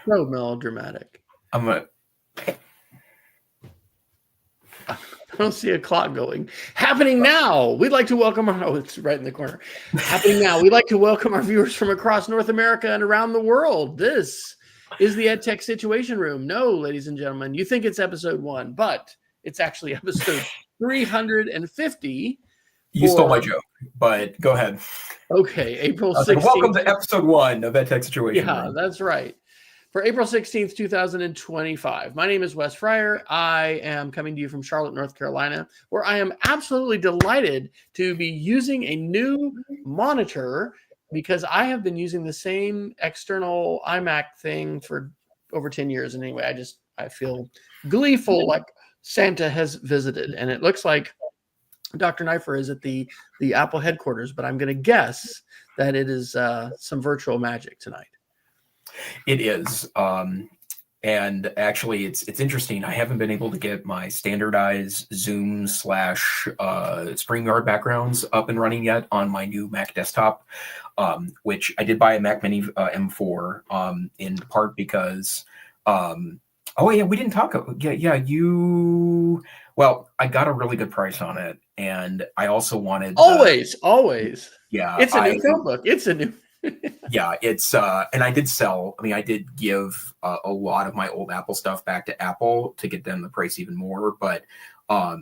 So melodramatic. I'm gonna. I don't see a clock going. Happening now. We'd like to welcome our. Oh, it's right in the corner. Happening now. We'd like to welcome our viewers from across North America and around the world. This is the EdTech Situation Room. No, ladies and gentlemen, you think it's episode 1, but it's actually episode 350. You stole my joke, but go ahead. Okay, April 16th. Like, welcome to episode 1 of EdTech Situation Room. Yeah, that's right. For April 16th, 2025. My name is Wes Fryer. I am coming to you from Charlotte, North Carolina, where I am absolutely delighted to be using a new monitor because I have been using the same external iMac thing for over 10 years. And anyway, I feel gleeful like Santa has visited. And it looks like Dr. Neiffer is at the Apple headquarters, but I'm going to guess that it is some virtual magic tonight. It is. And actually, it's interesting. I haven't been able to get my standardized Zoom / StreamYard backgrounds up and running yet on my new Mac desktop, which I did buy a Mac Mini M4 in part because, oh yeah, we didn't talk. Well, I got a really good price on it, and I also wanted always. Yeah, it's a new Chromebook. It's a new. Yeah, it's and I did sell. I mean, I did give a lot of my old Apple stuff back to Apple to get them the price even more. But what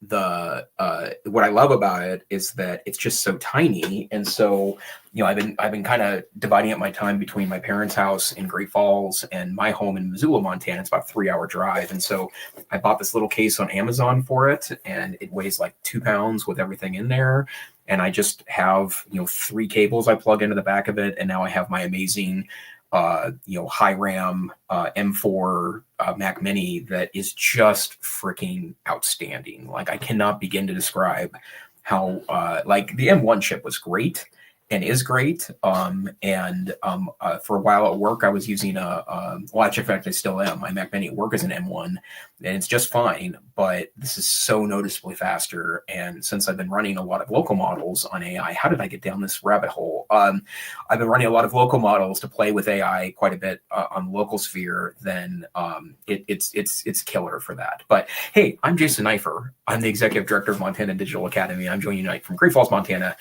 I love about it is that it's just so tiny, and so I've been kind of dividing up my time between my parents' house in Great Falls and my home in Missoula, Montana. It's about a 3-hour drive, and so I bought this little case on Amazon for it, and it weighs like 2 pounds with everything in there. And I just have 3 cables I plug into the back of it, and now I have my amazing high RAM M4 Mac Mini that is just freaking outstanding. Like, I cannot begin to describe how like the M1 chip was great and is great. For a while at work, I was using well, actually, in fact, I still am. My Mac Mini at work is an M1, and it's just fine. But this is so noticeably faster. And since I've been running a lot of local models on AI, how did I get down this rabbit hole? I've been running a lot of local models to play with AI quite a bit on the local sphere. Then it's killer for that. But hey, I'm Jason Neiffer. I'm the executive director of Montana Digital Academy. I'm joining you tonight from Great Falls, Montana,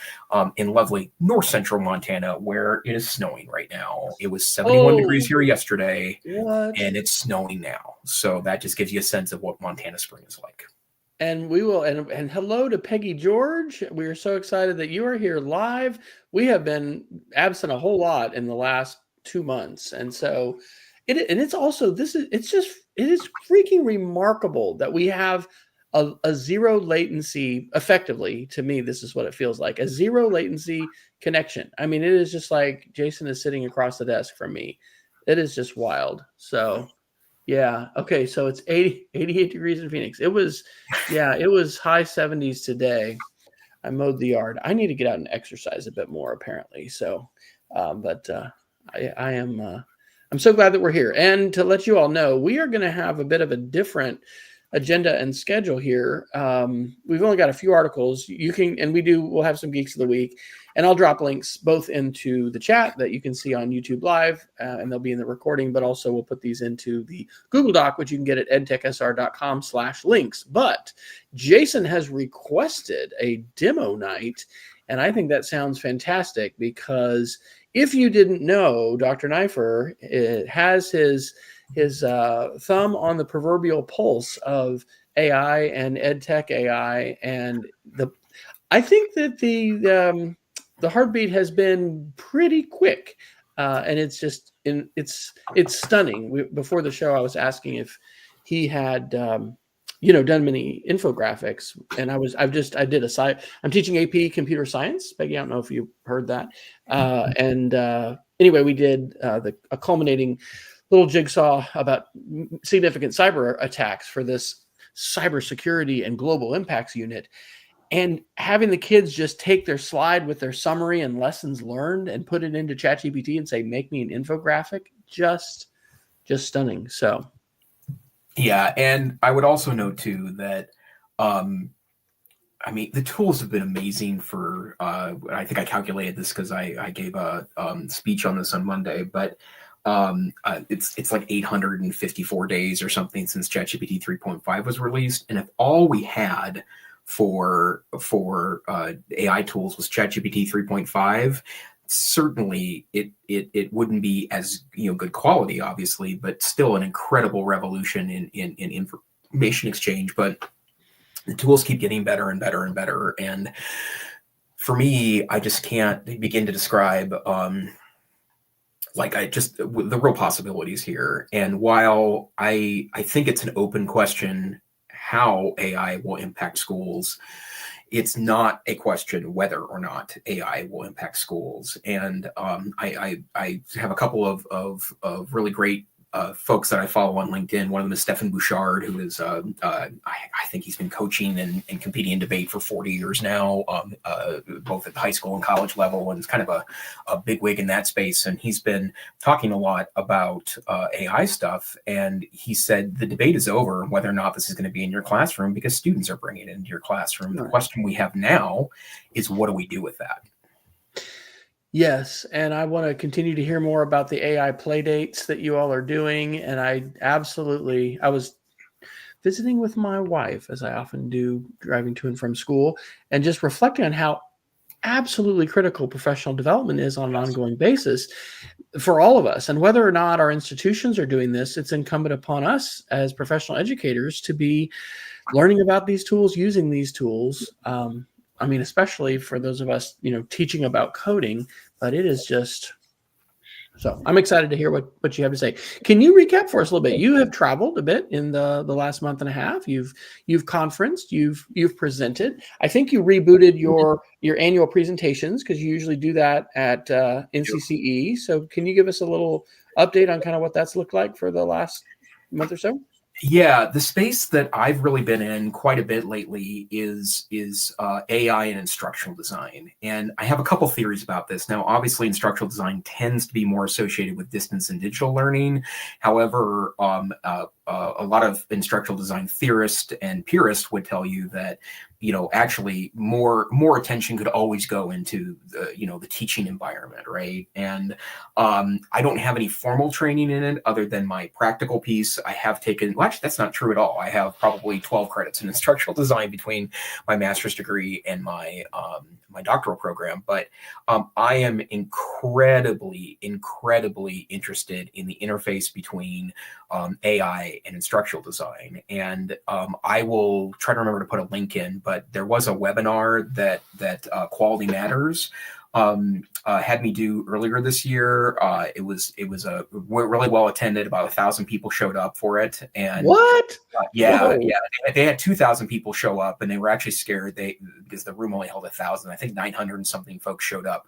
in lovely North Central Montana, where it is snowing right now. It was 71 degrees here yesterday, and it's snowing now. So that just gives you a sense of what Montana spring is like. And we will, and hello to Peggy George. We are so excited that you are here live. We have been absent a whole lot in the last 2 months, and so it is freaking remarkable that we have a zero latency, effectively, to me, this is what it feels like, a zero latency connection. I mean, it is just like Jason is sitting across the desk from me. It is just wild. So yeah. Okay. So it's 88 degrees in Phoenix. It was high 70s today. I mowed the yard. I need to get out and exercise a bit more, apparently. So, I'm so glad that we're here. And to let you all know, we are going to have a bit of a different agenda and schedule here. We've only got a few articles. We'll have some Geeks of the Week, and I'll drop links both into the chat that you can see on YouTube Live, and they'll be in the recording, but also we'll put these into the Google Doc, which you can get at edtechsr.com/links. But Jason has requested a demo night, and I think that sounds fantastic because if you didn't know, Dr. Neiffer has his thumb on the proverbial pulse of AI and EdTech AI, and I think that the heartbeat has been pretty quick, and it's stunning. Before the show, I was asking if he had done many infographics, and I'm teaching AP computer science. Peggy, I don't know if you heard that, anyway, we did a culminating little jigsaw about significant cyber attacks for this cybersecurity and global impacts unit. And having the kids just take their slide with their summary and lessons learned and put it into ChatGPT and say, make me an infographic, just stunning. So, yeah. And I would also note too that, the tools have been amazing for, I think I calculated this because I gave a speech on this on Monday, but It's like 854 days or something since ChatGPT 3.5 was released, and if all we had for AI tools was ChatGPT 3.5, certainly it wouldn't be as good quality, obviously, but still an incredible revolution in information exchange. But the tools keep getting better and better and better, and for me, I just can't begin to describe the real possibilities here. And while I think it's an open question how AI will impact schools, it's not a question whether or not AI will impact schools. And I have a couple of really great folks that I follow on LinkedIn. One of them is Stephan Bouchard, who is, I think he's been coaching and competing in debate for 40 years now, both at the high school and college level, and is kind of a bigwig in that space. And he's been talking a lot about AI stuff. And he said the debate is over whether or not this is going to be in your classroom because students are bringing it into your classroom. The question we have now is, what do we do with that? Yes, and I want to continue to hear more about the AI play dates that you all are doing. And I was visiting with my wife, as I often do, driving to and from school, and just reflecting on how absolutely critical professional development is on an ongoing basis for all of us. And whether or not our institutions are doing this, it's incumbent upon us as professional educators to be learning about these tools, using these tools. I mean, especially for those of us, teaching about coding, but it is just, so I'm excited to hear what you have to say. Can you recap for us a little bit? You have traveled a bit in the last month and a half. You've conferenced, you've presented. I think you rebooted your annual presentations because you usually do that at NCCE. So can you give us a little update on kind of what that's looked like for the last month or so? Yeah, the space that I've really been in quite a bit lately is AI and instructional design. And I have a couple theories about this. Now, obviously, instructional design tends to be more associated with distance and digital learning. However, a lot of instructional design theorists and purists would tell you that actually more attention could always go into the teaching environment, right? And I don't have any formal training in it other than my practical piece. I have taken, well, actually, that's not true at all. I have probably 12 credits in instructional design between my master's degree and my doctoral program. But I am incredibly interested in the interface between AI and instructional design. And I will try to remember to put a link in, but there was a webinar that Quality Matters had me do earlier this year. It was really well attended. About 1,000 people showed up for it. And what? Yeah, they had 2,000 people show up, and they were actually scared because the room only held 1,000. I think 900 and something folks showed up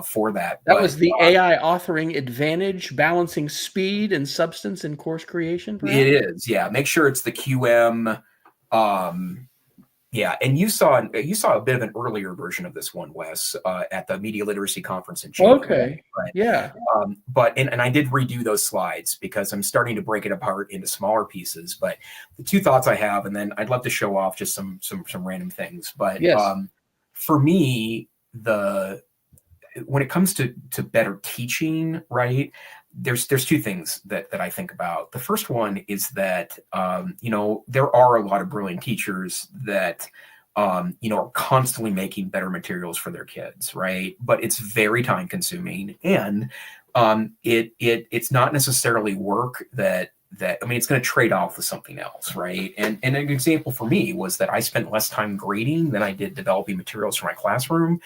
for that. That was the AI authoring advantage, balancing speed and substance in course creation. Perhaps? It is, yeah. Make sure it's the QM. Yeah, and you saw a bit of an earlier version of this one, Wes, at the Media Literacy Conference in January. Okay. But, yeah. And I did redo those slides because I'm starting to break it apart into smaller pieces. But the two thoughts I have, and then I'd love to show off just some random things. But yes. For me, when it comes to better teaching, right? There's two things that I think about. The first one is that there are a lot of brilliant teachers that are constantly making better materials for their kids, right? But it's very time consuming, and it's not necessarily work that it's going to trade off with something else, right? And an example for me was that I spent less time grading than I did developing materials for my classroom.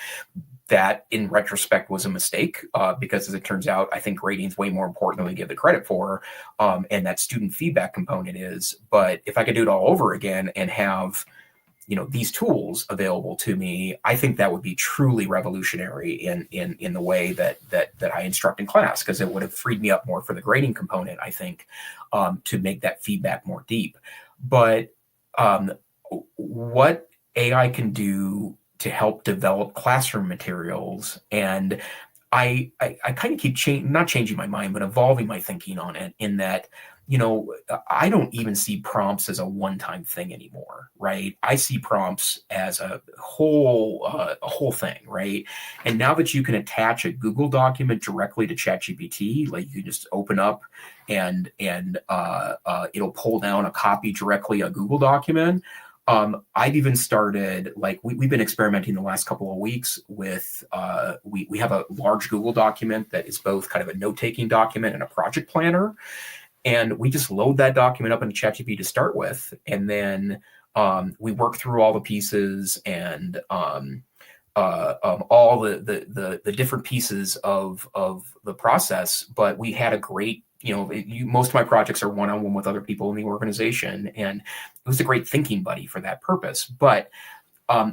That, in retrospect, was a mistake because, as it turns out, I think grading is way more important than we give it credit for, and that student feedback component is. But if I could do it all over again and have these tools available to me, I think that would be truly revolutionary in the way that I instruct in class, because it would have freed me up more for the grading component, I think, to make that feedback more deep. But what AI can do to help develop classroom materials, and I kind of keep not changing my mind, but evolving my thinking on it, in that, I don't even see prompts as a one-time thing anymore, right? I see prompts as a whole thing, right? And now that you can attach a Google document directly to ChatGPT, like you can just open up and it'll pull down a copy directly a Google document. I've even started, like, we've been experimenting the last couple of weeks with, we have a large Google document that is both kind of a note-taking document and a project planner. And we just load that document up into ChatGPT to start with. And then we work through all the pieces and all the different pieces of the process. But we had a great, most of my projects are one-on-one with other people in the organization. And it was a great thinking buddy for that purpose. But I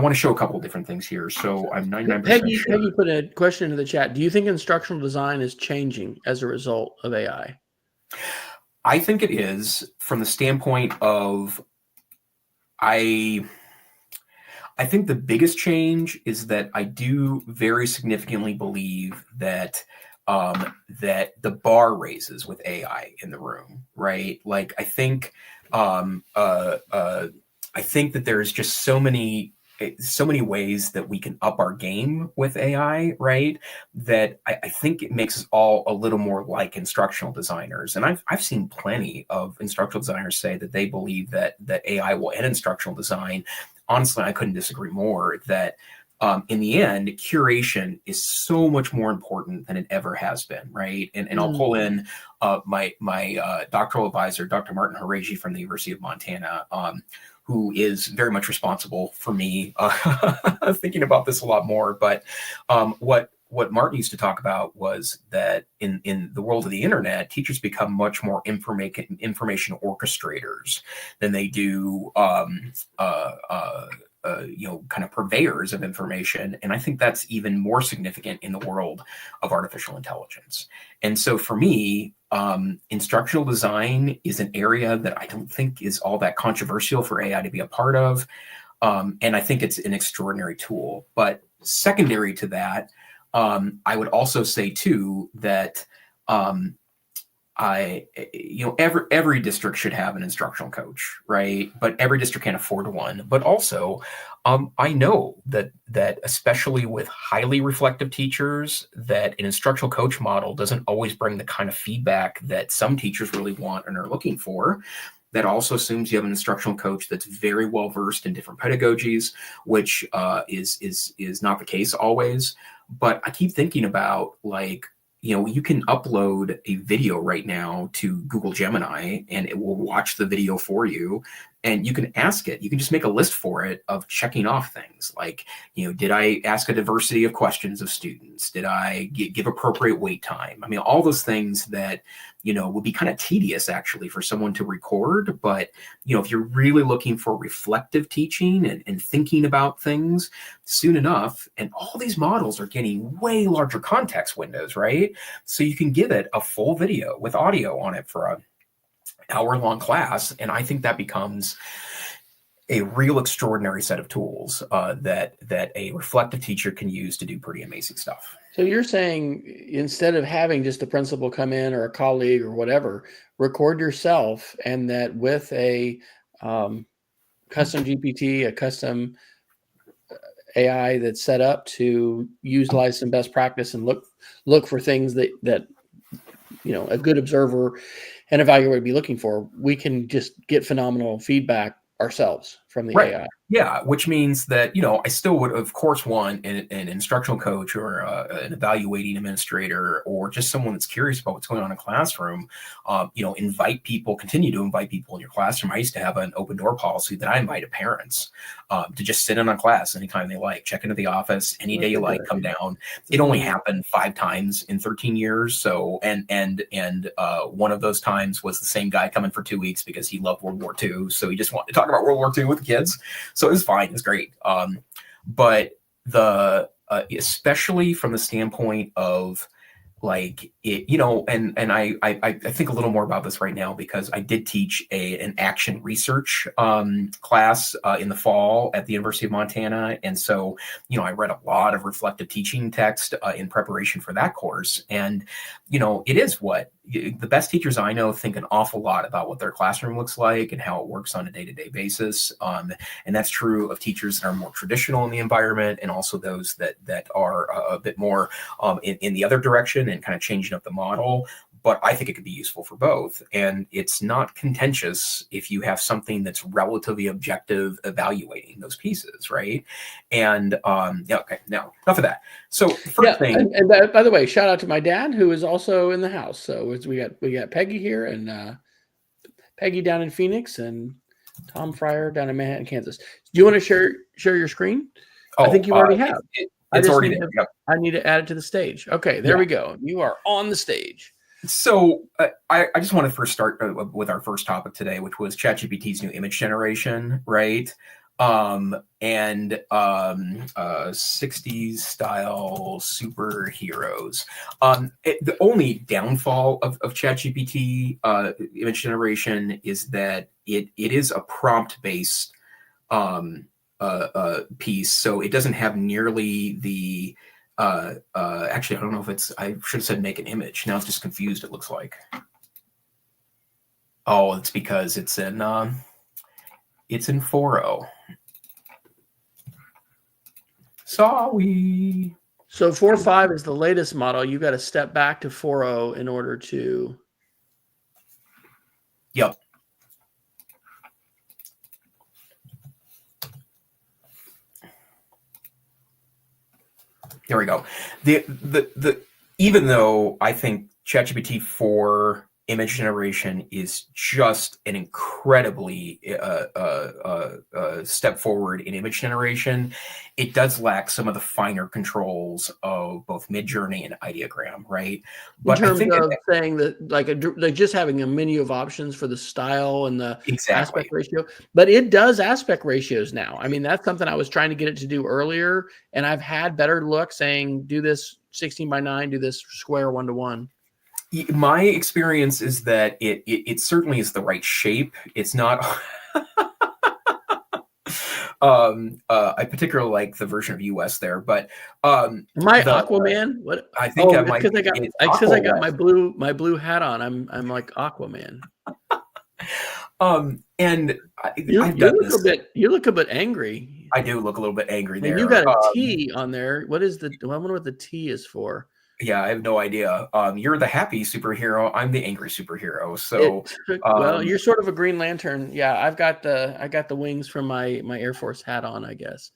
want to show a couple of different things here. So I'm 99% sure. Peggy put a question into the chat. Do you think instructional design is changing as a result of AI? I think it is, from the standpoint of, I think the biggest change is that I do very significantly believe that that the bar raises with AI in the room, right? Like, I think that there's just so many ways that we can up our game with AI, right? That I think it makes us all a little more like instructional designers. And I've seen plenty of instructional designers say that they believe that AI will end instructional design. Honestly, I couldn't disagree more, that in the end, curation is so much more important than it ever has been, right? And I'll pull in my doctoral advisor, Dr. Martin Haraji from the University of Montana, who is very much responsible for me thinking about this a lot more. But what Martin used to talk about was that in the world of the internet, teachers become much more information orchestrators than they do kind of purveyors of information. And I think that's even more significant in the world of artificial intelligence. And so for me, instructional design is an area that I don't think is all that controversial for AI to be a part of. And I think it's an extraordinary tool. But secondary to that, I would also say too that every district should have an instructional coach, right? But every district can't afford one. But also, I know that especially with highly reflective teachers, that an instructional coach model doesn't always bring the kind of feedback that some teachers really want and are looking for. That also assumes you have an instructional coach that's very well versed in different pedagogies, which is not the case always. But I keep thinking about, like, you can upload a video right now to Google Gemini and it will watch the video for you. And you can ask it, you can just make a list for it of checking off things like, did I ask a diversity of questions of students? Did I give appropriate wait time? I mean, all those things that, would be kind of tedious actually for someone to record. But, if you're really looking for reflective teaching and thinking about things soon enough, and all these models are getting way larger context windows, right? So you can give it a full video with audio on it for an hour-long class. And I think that becomes a real extraordinary set of tools that a reflective teacher can use to do pretty amazing stuff. So you're saying, instead of having just a principal come in or a colleague or whatever, record yourself, and that with a custom GPT, a custom AI that's set up to utilize some best practice and look for things that a good observer and evaluator would be looking for, we can just get phenomenal feedback ourselves from the AI. Yeah, which means that, I still would, of course, want an instructional coach or an evaluating administrator, or just someone that's curious about what's going on in a classroom. Continue to invite people in your classroom. I used to have an open door policy that I invited parents to just sit in on class anytime they like, check into the office any day you like, come down. It only happened 5 times in 13 years. So, and one of those times was the same guy coming for 2 weeks because he loved World War II. So he just wanted to talk about World War II with the kids. So it was fine. It was great. But especially from the standpoint of like it, and I think a little more about this right now because I did teach an action research class in the fall at the University of Montana. And so, I read a lot of reflective teaching text in preparation for that course. And, it is what the best teachers I know think an awful lot about what their classroom looks like and how it works on a day-to-day basis. And that's true of teachers that are more traditional in the environment and also those that are a bit more in the other direction and kind of changing up the model. But I think it could be useful for both. And it's not contentious if you have something that's relatively objective evaluating those pieces, right? And okay, now enough of that. So first thing, and by the way, shout out to my dad who is also in the house. So we got Peggy here and Peggy down in Phoenix and Tom Fryer down in Manhattan, Kansas. Do you want to share your screen? I think you already have. It's already there. Yep. I need to add it to the stage. Okay, there we go. You are on the stage. So I just want to first start with our first topic today, which was ChatGPT's new image generation, right? And 60s style superheroes. The only downfall of ChatGPT image generation is that it is a prompt-based piece, so it doesn't have nearly the actually, I don't know if I should have said make an image. Now it's just confused, it looks like. Oh, it's because it's in 4.0. Sorry. So 4.5 is the latest model. You got to step back to 4.0 in order to. Yep. There we go. The even though I think ChatGPT 4 image generation is just an incredibly step forward in image generation, it does lack some of the finer controls of both Midjourney and Ideogram, right? But in terms of saying that, like just having a menu of options for the style and the aspect ratio, but it does aspect ratios now. I mean, that's something I was trying to get it to do earlier, and I've had better luck saying, do this 16:9, do this square 1:1. My experience is that it certainly is the right shape. It's not. I particularly like the version of US there, but my Aquaman. What I think because I got my blue hat on. I'm like Aquaman. And you look a bit angry. I do look a little bit angry there. And you got a T on there. What is I wonder what the T is for. Yeah, I have no idea. You're the happy superhero. I'm the angry superhero. So, well, you're sort of a Green Lantern. Yeah, I got the wings from my Air Force hat on, I guess.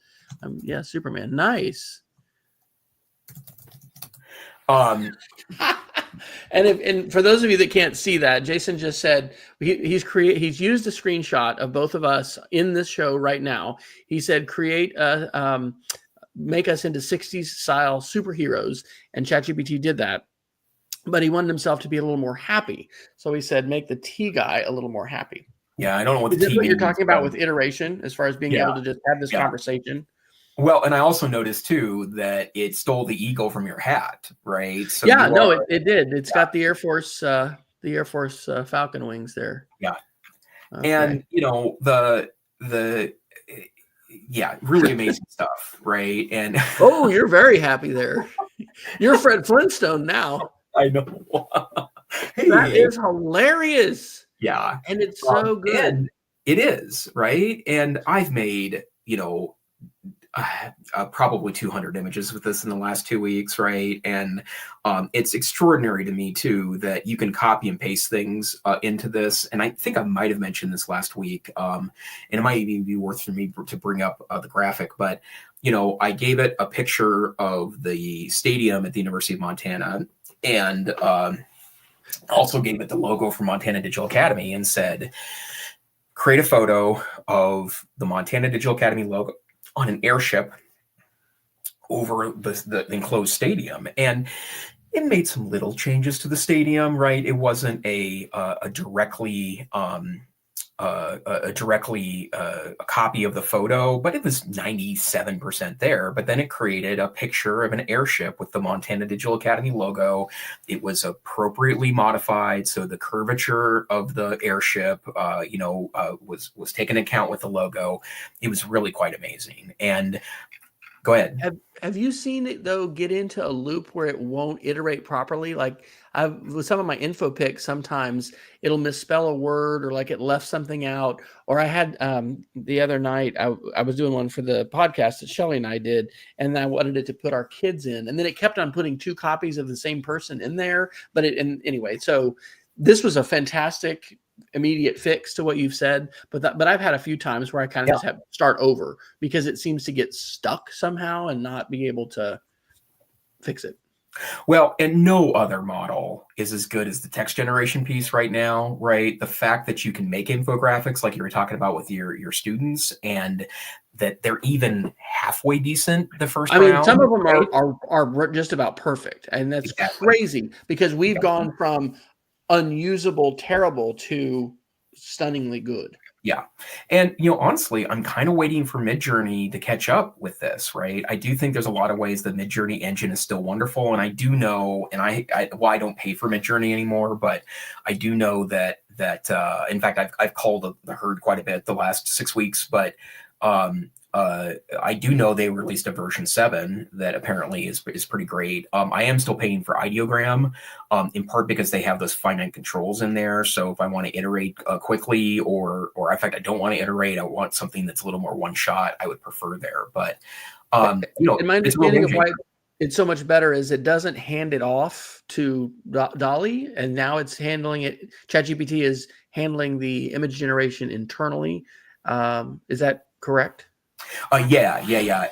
Yeah, Superman. Nice. And for those of you that can't see that, Jason just said he's used a screenshot of both of us in this show right now. He said make us into 60s style superheroes, and ChatGPT did that, but he wanted himself to be a little more happy, so he said make the T guy a little more happy. Yeah, I don't know what the T what you're talking about with iteration as far as being able to just have this conversation. Well, and I also noticed too that it stole the eagle from your hat, right? So it did. It's got the Air Force Falcon wings there. Yeah. Okay. And really amazing stuff, right? And oh, you're very happy there. You're Fred Flintstone now. I know. Hey, that is hilarious. Yeah, and it's so good. And it is, right? And I've made probably 200 images with this in the last 2 weeks, right? And it's extraordinary to me too that you can copy and paste things into this. And I think I might have mentioned this last week, and it might even be worth for me to bring up the graphic. But I gave it a picture of the stadium at the University of Montana, and also gave it the logo for Montana Digital Academy, and said, create a photo of the Montana Digital Academy logo on an airship over the enclosed stadium. And it made some little changes to the stadium, right? It wasn't a directly directly a copy of the photo, but it was 97% there. But then it created a picture of an airship with the Montana Digital Academy logo. It was appropriately modified, so the curvature of the airship, was taken into account with the logo. It was really quite amazing. And go ahead. Have you seen it though get into a loop where it won't iterate properly? Like with some of my info picks, sometimes it'll misspell a word or like it left something out. Or I had the other night I was doing one for the podcast that Shelly and I did, and I wanted it to put our kids in, and then it kept on putting 2 copies of the same person in there. But anyway, so this was a fantastic immediate fix to what you've said, but I've had a few times where I kind of just have to start over because it seems to get stuck somehow and not be able to fix it. Well, and no other model is as good as the text generation piece right now, right? The fact that you can make infographics like you were talking about with your students, and that they're even halfway decent the first round. I mean, some of them are just about perfect, and that's crazy because we've gone from unusable, terrible to stunningly good. Yeah. And, honestly, I'm kind of waiting for Midjourney to catch up with this, right? I do think there's a lot of ways the Midjourney engine is still wonderful. And I do know, and I don't pay for Midjourney anymore, but I do know that in fact, I've called the herd quite a bit the last 6 weeks, but I do know they released a version 7 that apparently is pretty great. I am still paying for Ideogram, in part because they have those finite controls in there. So if I want to iterate quickly, or in fact, I don't want to iterate, I want something that's a little more one shot, I would prefer there. But, and my understanding of why it's so much better is it doesn't hand it off to Dolly, and now it's handling it. ChatGPT is handling the image generation internally. Is that correct? Yeah.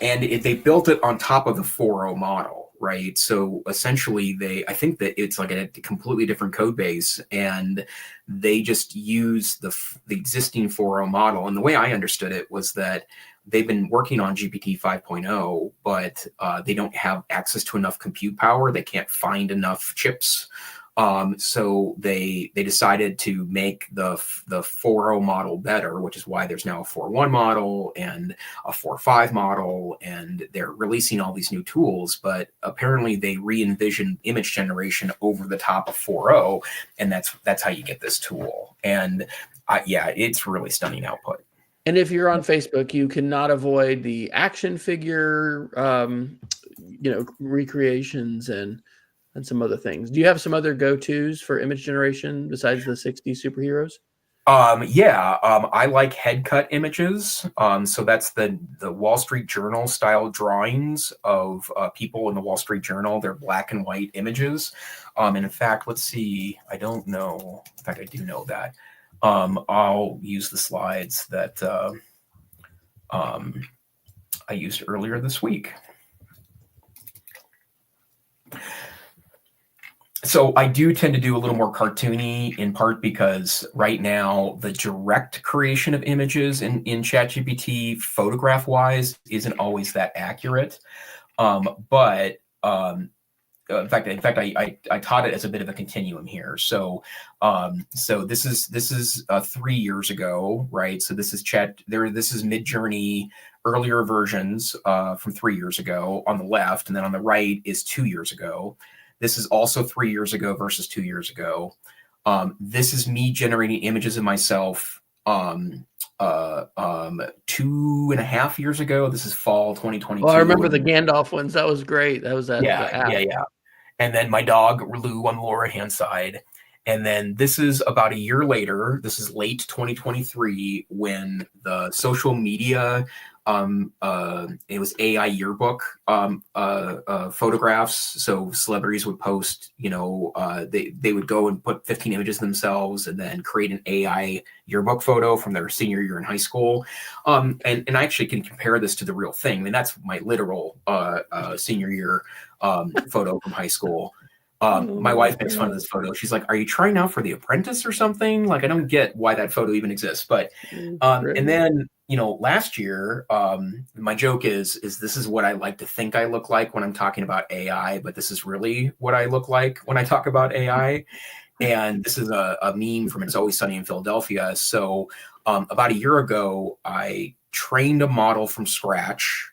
And they built it on top of the 4.0 model, right? So essentially I think that it's like a completely different code base, and they just use the existing 4.0 model. And the way I understood it was that they've been working on GPT 5.0, but they don't have access to enough compute power. They can't find enough chips. So they decided to make the 4.0 model better, which is why there's now a 4.1 model and a 4.5 model, and they're releasing all these new tools. But apparently they re-envision image generation over the top of 4.0, and that's how you get this tool. And it's really stunning output. And if you're on Facebook, you cannot avoid the action figure, recreations and some other things. Do you have some other go-tos for image generation besides the 60 superheroes? I like headcut images. So that's the Wall Street Journal style drawings of people in the Wall Street Journal. They're black and white images. And in fact, let's see. I don't know. In fact, I do know that. I'll use the slides that I used earlier this week. So I do tend to do a little more cartoony, in part because right now the direct creation of images in ChatGPT, photograph-wise, isn't always that accurate. But in fact, I taught it as a bit of a continuum here. So this is 3 years ago, right? So this is This is Midjourney earlier versions from 3 years ago on the left, and then on the right is 2 years ago. This is also 3 years ago versus 2 years ago. This is me generating images of myself 2.5 years ago. This is fall 2022. Well, I remember the Gandalf ones. That was great. That was that. Yeah. And then my dog Lou on the lower hand side. And then this is about a year later. This is late 2023 when the social media, it was AI yearbook photographs. So celebrities would post, they would go and put 15 images of themselves and then create an AI yearbook photo from their senior year in high school. And I actually can compare this to the real thing. I mean, that's my literal senior year photo from high school. My wife makes fun of this photo. She's like, "Are you trying out for The Apprentice or something?" Like, I don't get why that photo even exists. But and then last year, my joke is this is what I like to think I look like when I'm talking about AI, but this is really what I look like when I talk about AI. And this is a meme from It's Always Sunny in Philadelphia. So about a year ago, I trained a model from scratch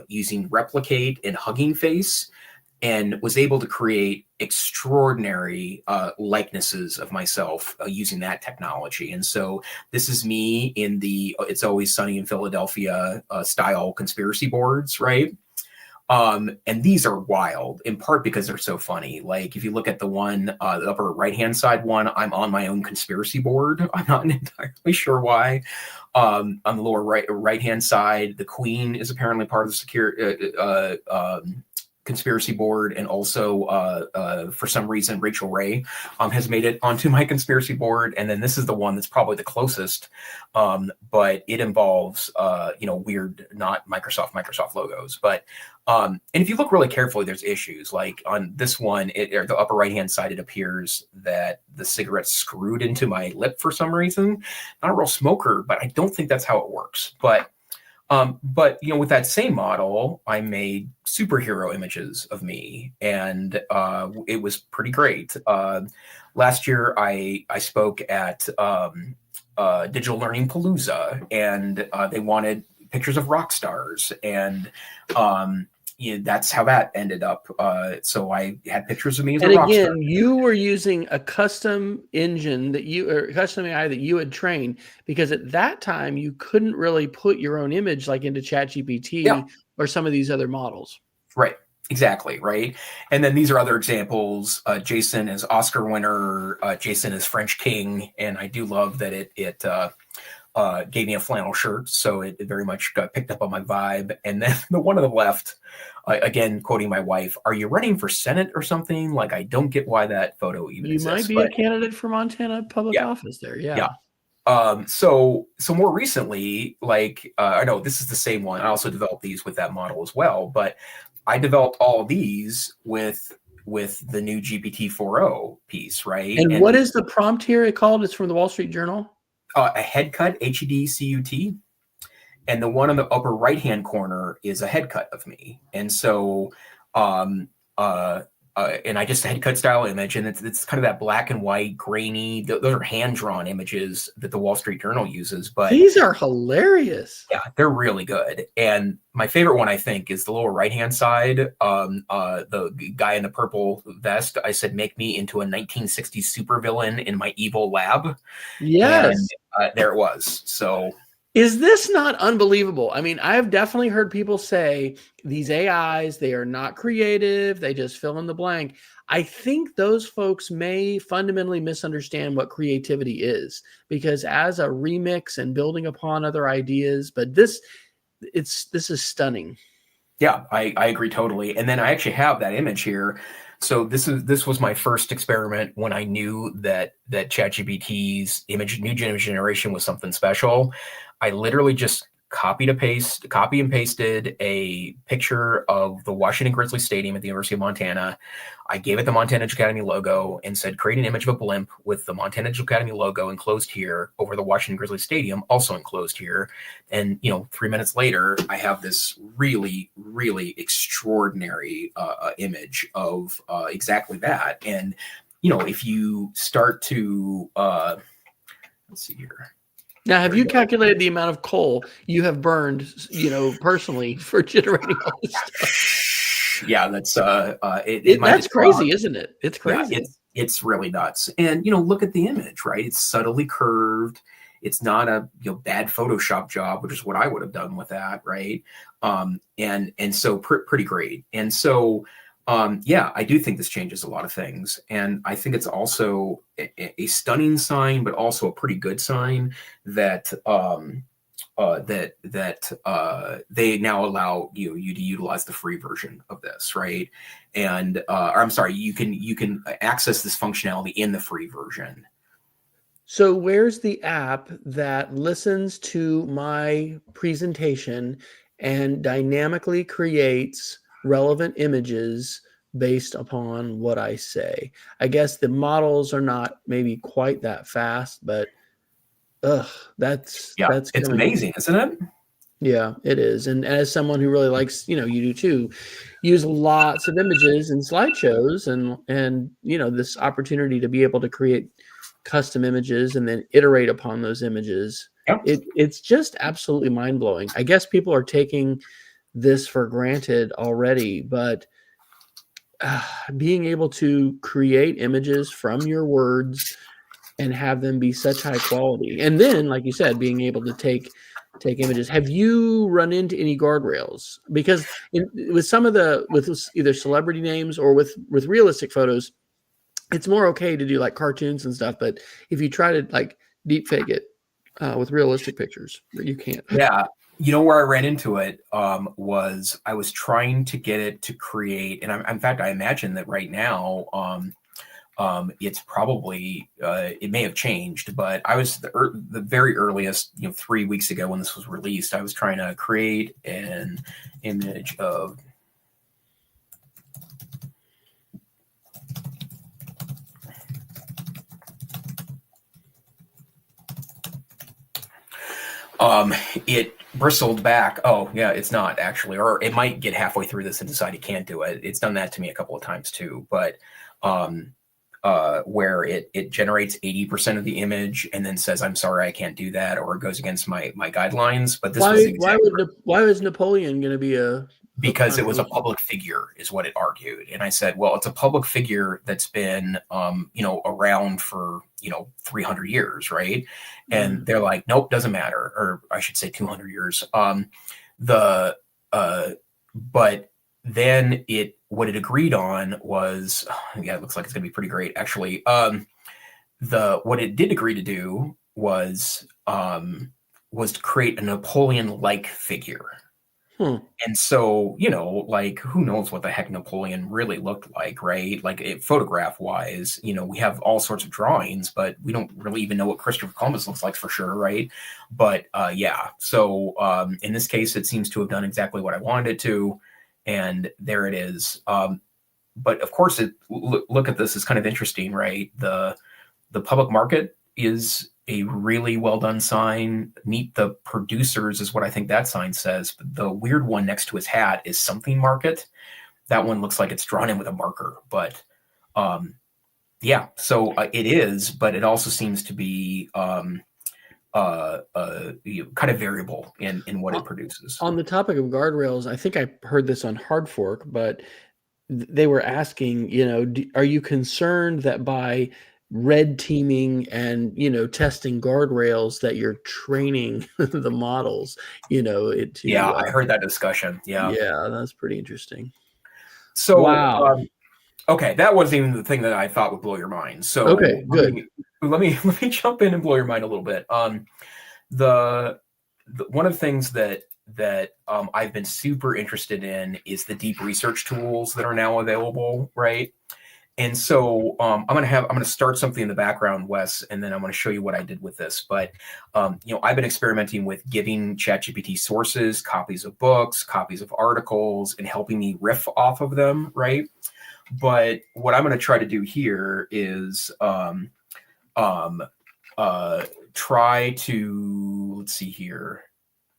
using Replicate and Hugging Face, and was able to create extraordinary likenesses of myself using that technology. And so this is me in the It's Always Sunny in Philadelphia style conspiracy boards, right? And these are wild, in part because they're so funny. Like if you look at the one, the upper right-hand side one, I'm on my own conspiracy board. I'm not entirely sure why. On the lower right-hand side, the Queen is apparently part of the conspiracy board, and also for some reason Rachel Ray has made it onto my conspiracy board. And then this is the one that's probably the closest, but it involves weird, not Microsoft logos. But and if you look really carefully, there's issues. Like on this one, the upper right hand side, it appears that the cigarette's screwed into my lip for some reason. Not a real smoker, but I don't think that's how it works. But with that same model, I made superhero images of me, and it was pretty great. Last year, I spoke at Digital Learning Palooza, and they wanted pictures of rock stars, and that's how that ended up. So I had pictures of me as a rock star. And again, you were using a custom engine or custom AI that you had trained, because at that time you couldn't really put your own image like into ChatGPT or some of these other models. Right. Exactly. Right. And then these are other examples. Jason is Oscar winner. Jason is French King. And I do love that it gave me a flannel shirt. So it very much got picked up on my vibe. And then the one on the left, again, quoting my wife, "Are you running for Senate or something? Like, I don't get why that photo even exists." You might be a candidate for Montana public office there. Yeah. So more recently, I know this is the same one. I also developed these with that model as well, but I developed all of these with the new GPT-4o piece, right? And what is the prompt here called? It's from the Wall Street Journal. A headcut, HEDCUT. And the one on the upper right-hand corner is a headcut of me. And so, and I just a headcut style image, and it's kind of that black and white, grainy. Those are hand-drawn images that the Wall Street Journal uses. But these are hilarious. Yeah, they're really good. And my favorite one, I think, is the lower right-hand side. The guy in the purple vest. I said, "Make me into a 1960s supervillain in my evil lab." Yes. And there it was. So. Is this not unbelievable? I mean, I've definitely heard people say these AIs, they are not creative. They just fill in the blank. I think those folks may fundamentally misunderstand what creativity is, because as a remix and building upon other ideas, but this is stunning. Yeah, I agree totally. And then I actually have that image here. So this was my first experiment when I knew that ChatGPT's new generation was something special. I literally just copy and pasted a picture of the Washington Grizzly Stadium at the University of Montana. I gave it the Montana Academy logo and said, "Create an image of a blimp with the Montana Academy logo enclosed here over the Washington Grizzly Stadium, also enclosed here." And 3 minutes later, I have this really, really extraordinary image of exactly that. And if you start to let's see here. Now, have you calculated the amount of coal you have burned, personally for generating all this stuff? Yeah, that's that's crazy, isn't it? It's crazy. Yeah, it's really nuts. And look at the image, right? It's subtly curved. It's not a bad Photoshop job, which is what I would have done with that, right? And so pretty great. And so I do think this changes a lot of things, and I think it's also a stunning sign, but also a pretty good sign that they now allow you to utilize the free version of this, right? And or I'm sorry, you can access this functionality in the free version. So where's the app that listens to my presentation and dynamically creates relevant images based upon what I say? I guess the models are not maybe quite that fast, but it's amazing, isn't it? Yeah, it is. And as someone who really likes, you do too, use lots of images and slideshows and this opportunity to be able to create custom images and then iterate upon those images. Yep. It's just absolutely mind-blowing. I guess people are taking this for granted already, but being able to create images from your words and have them be such high quality. And then, like you said, being able to take images. Have you run into any guardrails? Because with some of with either celebrity names or with realistic photos, it's more okay to do like cartoons and stuff. But if you try to like deep fake it with realistic pictures, you can't. Yeah. Where I ran into it was I was trying to get it to create, and in fact, I imagine that right now, it's probably it may have changed, but I was the very earliest, 3 weeks ago when this was released, I was trying to create an image of it bristled back. Oh yeah, it's not actually, or it might get halfway through this and decide it can't do it. It's done that to me a couple of times too, but where it generates 80% of the image and then says, I'm sorry, I can't do that, or it goes against my guidelines. But this was why was Napoleon going to be because it was a public figure is what it argued. And I said, well, it's a public figure that's been, around for, 300 years. Right. And they're like, nope, doesn't matter. Or I should say 200 years. But then what it agreed on was, it looks like it's gonna be pretty great. Actually, what it did agree to do was to create a Napoleon-like figure. And so, like, who knows what the heck Napoleon really looked like, right? Like photograph wise, we have all sorts of drawings, but we don't really even know what Christopher Columbus looks like for sure, right? But yeah, so in this case, it seems to have done exactly what I wanted it to, and there it is. But of course, look at this, it's kind of interesting, right? The public market is a really well done sign. Meet the producers is what I think that sign says. But the weird one next to his hat is something market. That one looks like it's drawn in with a marker, but yeah, so it is, but it also seems to be kind of variable in what it produces. On the topic of guardrails, I think I heard this on Hard Fork, but they were asking, are you concerned that by red teaming and testing guardrails that you're training the models I heard that discussion. Yeah that's pretty interesting. So wow. Okay, that wasn't even the thing that I thought would blow your mind. So okay, good. Let me jump in and blow your mind a little bit. The one of the things that I've been super interested in is the deep research tools that are now available, right? And so I'm gonna start something in the background, Wes, and then I'm gonna show you what I did with this. But I've been experimenting with giving ChatGPT sources, copies of books, copies of articles, and helping me riff off of them, right? But what I'm gonna try to do here is try to, let's see here.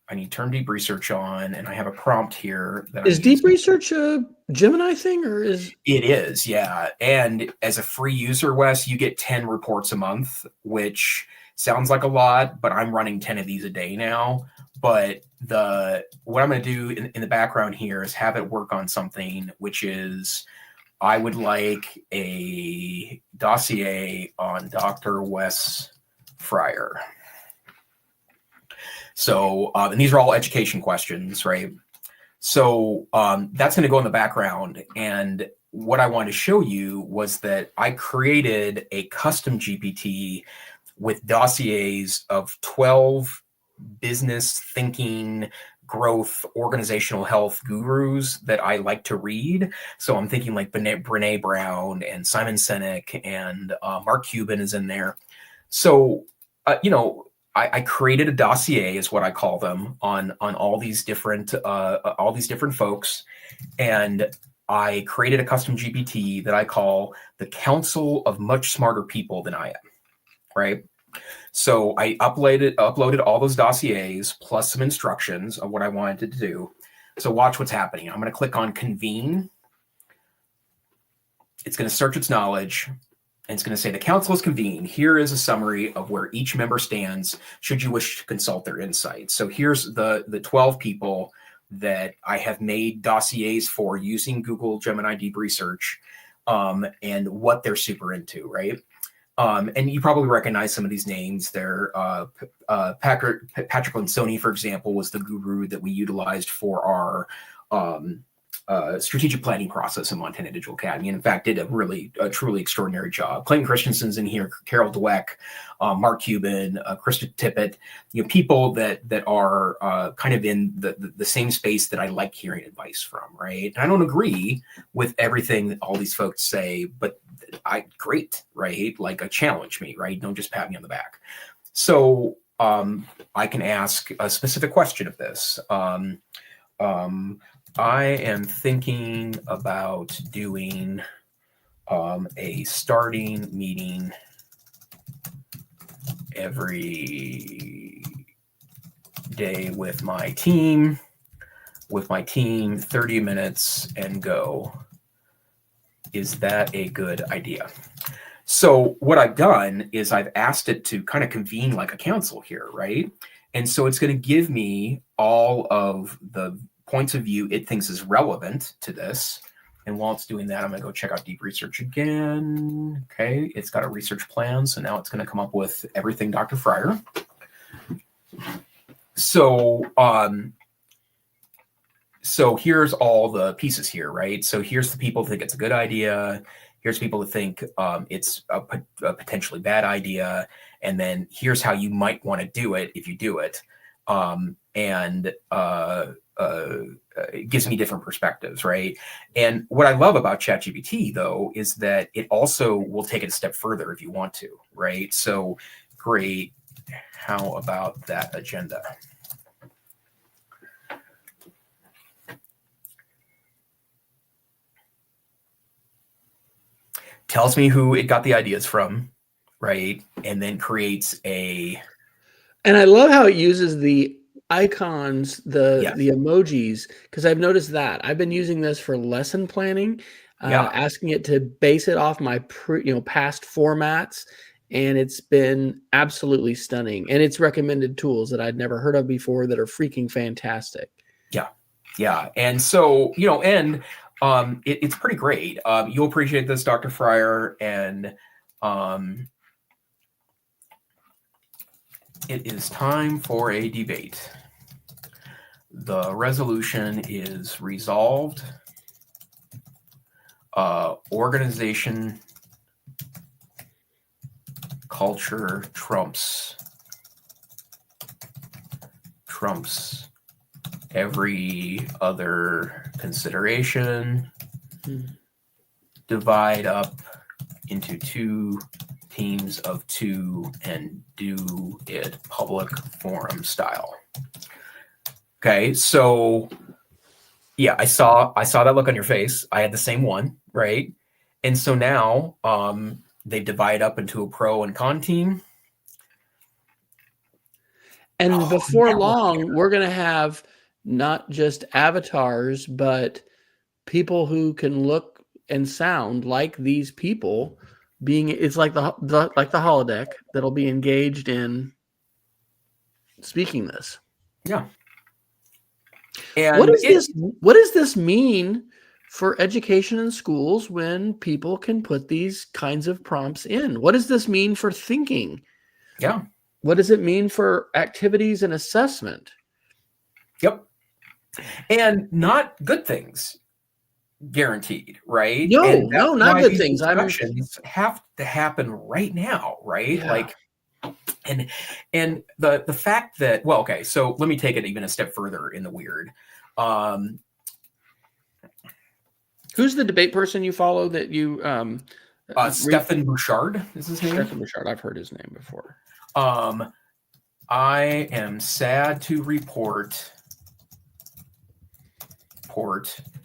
I need turn deep research on, and I have a prompt here. Is deep research a Gemini thing, or is it is? Yeah. And as a free user, Wes, you get 10 reports a month, which sounds like a lot, but I'm running 10 of these a day now. But what I'm going to do in the background here is have it work on something, which is I would like a dossier on Dr. Wes Fryer. So, and these are all education questions, right? So that's going to go in the background. And what I wanted to show you was that I created a custom GPT with dossiers of 12 business thinking, growth, organizational health gurus that I like to read. So I'm thinking like Brene Brown and Simon Sinek and Mark Cuban is in there. So, I created a dossier, is what I call them, on all these different folks, and I created a custom GPT that I call the Council of Much Smarter People Than I Am. Right. So I uploaded all those dossiers plus some instructions of what I wanted to do. So watch what's happening. I'm going to click on convene. It's going to search its knowledge. And it's going to say the council is convened. Here is a summary of where each member stands should you wish to consult their insights. So here's the 12 people that I have made dossiers for using Google Gemini Deep Research, and what they're super into, right? And you probably recognize some of these names. They're Patrick Lansoni, for example, was the guru that we utilized for our strategic planning process in Montana Digital Academy, and in fact did a truly extraordinary job. Clayton Christensen's in here, Carol Dweck, Mark Cuban, Krista Tippett, people that are kind of in the same space that I like hearing advice from, right? And I don't agree with everything that all these folks say, but great, right? Like, challenge me, right? Don't just pat me on the back. So I can ask a specific question of this. I am thinking about doing a starting meeting every day with my team, 30 minutes and go. Is that a good idea? So what I've done is I've asked it to kind of convene like a council here, right? And so it's going to give me all of the points of view it thinks is relevant to this. And while it's doing that, I'm going to go check out Deep Research again. Okay, it's got a research plan. So now it's going to come up with everything Dr. Fryer. So, so here's all the pieces here, right? So here's the people who think it's a good idea. Here's people who think it's a potentially bad idea. And then here's how you might want to do it if you do it. It gives me different perspectives, right? And what I love about ChatGPT, though, is that it also will take it a step further if you want to, right? So, great. How about that agenda? Tells me who it got the ideas from, right? And then creates a... And I love how it uses the icons, the emojis, because I've noticed that. I've been using this for lesson planning, asking it to base it off my past formats, and it's been absolutely stunning. And it's recommended tools that I'd never heard of before that are freaking fantastic. Yeah. And so, it's pretty great. You'll appreciate this, Dr. Fryer, and it is time for a debate. The resolution is resolved. Organization culture trumps every other consideration. Divide up into 2 teams of 2 and do it public forum style. Okay, so I saw that look on your face. I had the same one, right? And so now they divide up into a pro and con team. And before long, we're going to have not just avatars, but people who can look and sound like these people. It's like the holodeck that'll be engaged in speaking this. Yeah. And what does this mean for education in schools when people can put these kinds of prompts in? What does this mean for thinking? Yeah. What does it mean for activities and assessment? Yep. And not good things guaranteed, right? No, not good things. Discussions have to happen right now, right? Yeah. And the fact that, well, okay, so let me take it even a step further in the weird. Who's the debate person you follow that you Stefan Bouchard is his name? Stefan Bouchard. I've heard his name before. I am sad to report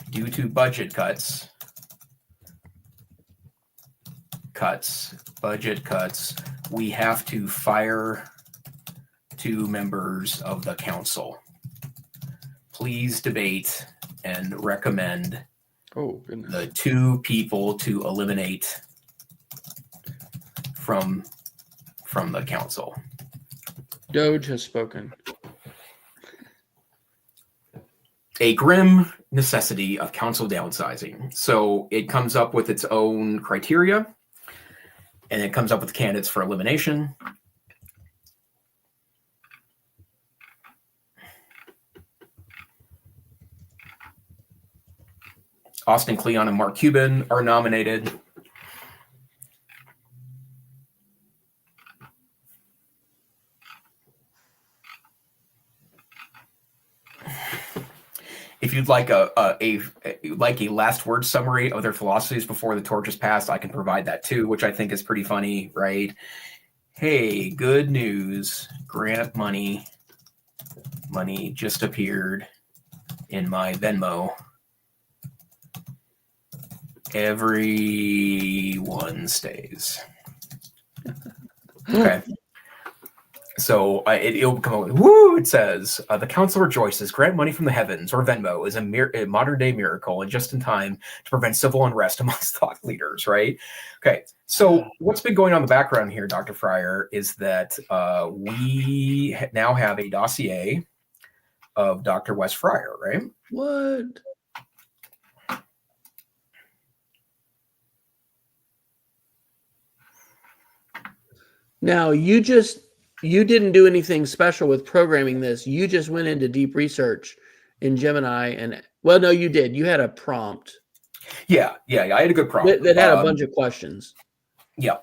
due to budget cuts, cuts. Budget cuts. We have to fire 2 members of the council. Please debate and recommend the 2 people to eliminate from the council. Doge has spoken. A grim necessity of council downsizing. So it comes up with its own criteria, and it comes up with candidates for elimination. Austin Kleon and Mark Cuban are nominated. If you'd like a last word summary of their philosophies before the torch is passed, I can provide that too, which I think is pretty funny, right? Hey, good news. Grant money just appeared in my Venmo. Everyone stays. Okay. So it'll come up with, woo, it says, the council rejoices, grant money from the heavens, or Venmo, is a modern-day miracle and just in time to prevent civil unrest amongst thought leaders, right? Okay, so what's been going on in the background here, Dr. Fryer, is that we now have a dossier of Dr. Wes Fryer, right? What? Now, you didn't do anything special with programming this. You just went into deep research in Gemini and, well, no, you did. You had a prompt. Yeah. I had a good prompt. That had a bunch of questions. Yeah.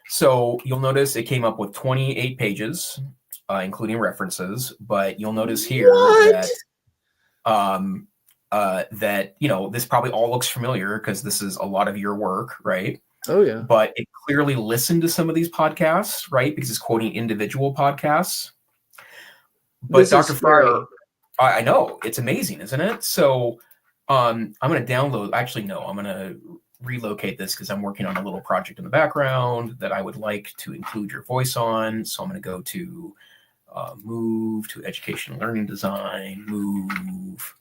So you'll notice it came up with 28 pages, including references, but you'll notice here that, this probably all looks familiar because this is a lot of your work, right? Oh, yeah. But it clearly listened to some of these podcasts, right? Because it's quoting individual podcasts. But this Dr. Fryer, I know, it's amazing, isn't it? So I'm going to download. Actually, no, I'm going to relocate this because I'm working on a little project in the background that I would like to include your voice on. So I'm going to go to move to education and learning design, move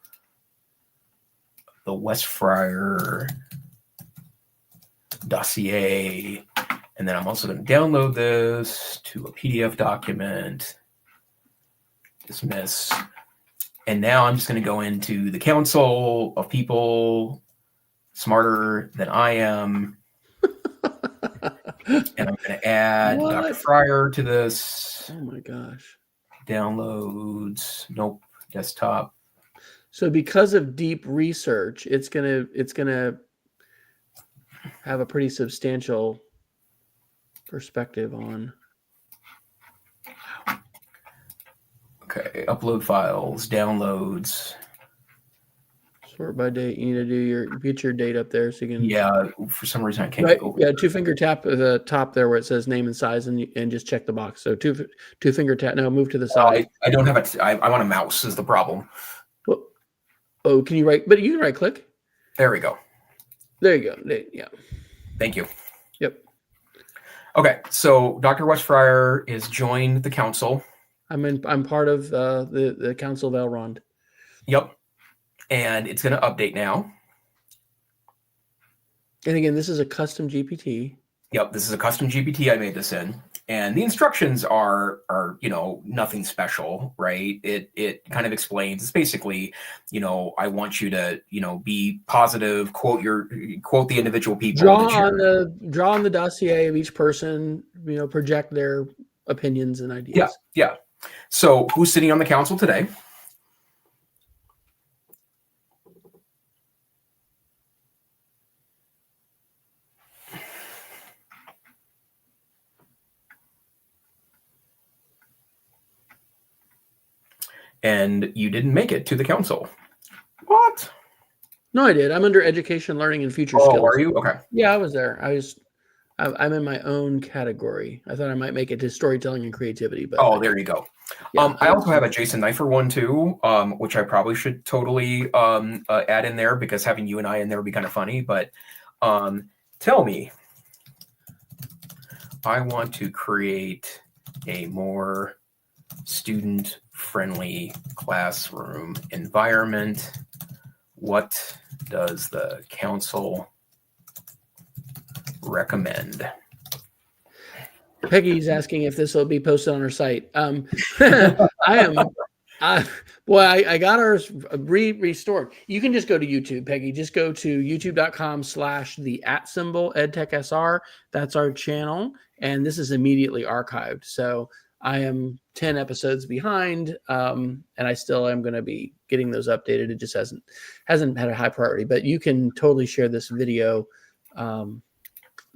the Wes Fryer dossier, and then I'm also going to download this to a PDF document, dismiss, and now I'm just going to go into the council of people smarter than I am, and I'm going to add Dr. Fryer to this. Oh my gosh. Downloads, nope, desktop. So because of deep research, it's gonna have a pretty substantial perspective on. Okay, upload files, downloads. Sort by date. You need to get your date up there so you can. Yeah, for some reason I can't go. Yeah, 2-finger tap at the top there where it says name and size, and just check the box. So two-finger tap. No, move to the side. I don't have I want a mouse is the problem. Well, oh, can you but you can right click. There we go. There you go. Yeah. Thank you. Yep. Okay, so Dr. Wes Fryer is joined the council. I'm part of the Council of Elrond. Yep. And it's going to update now. And again, this is a custom GPT. Yep, this is a custom GPT I made this in. And the instructions are nothing special, right? It kind of explains. It's basically, I want you to, be positive, quote the individual people. Draw on the dossier of each person, project their opinions and ideas. Yeah. So who's sitting on the council today? And you didn't make it to the council. What? No, I did. I'm under education, learning, and future skills. Oh, are you? Okay. Yeah, I was there. I'm in my own category. I thought I might make it to storytelling and creativity, but there you go. Yeah, I also have a Jason Neiffer one too, which I probably should totally add in there because having you and I in there would be kind of funny. But tell me, I want to create a more student-friendly classroom environment. What does the council recommend? Peggy's asking if this will be posted on her site. I got ours restored. You can just go to YouTube, Peggy. Just go to youtube.com/the @EdTechSR. That's our channel. And this is immediately archived. So I am 10 episodes behind. And I still am going to be getting those updated. It just hasn't had a high priority, but you can totally share this video.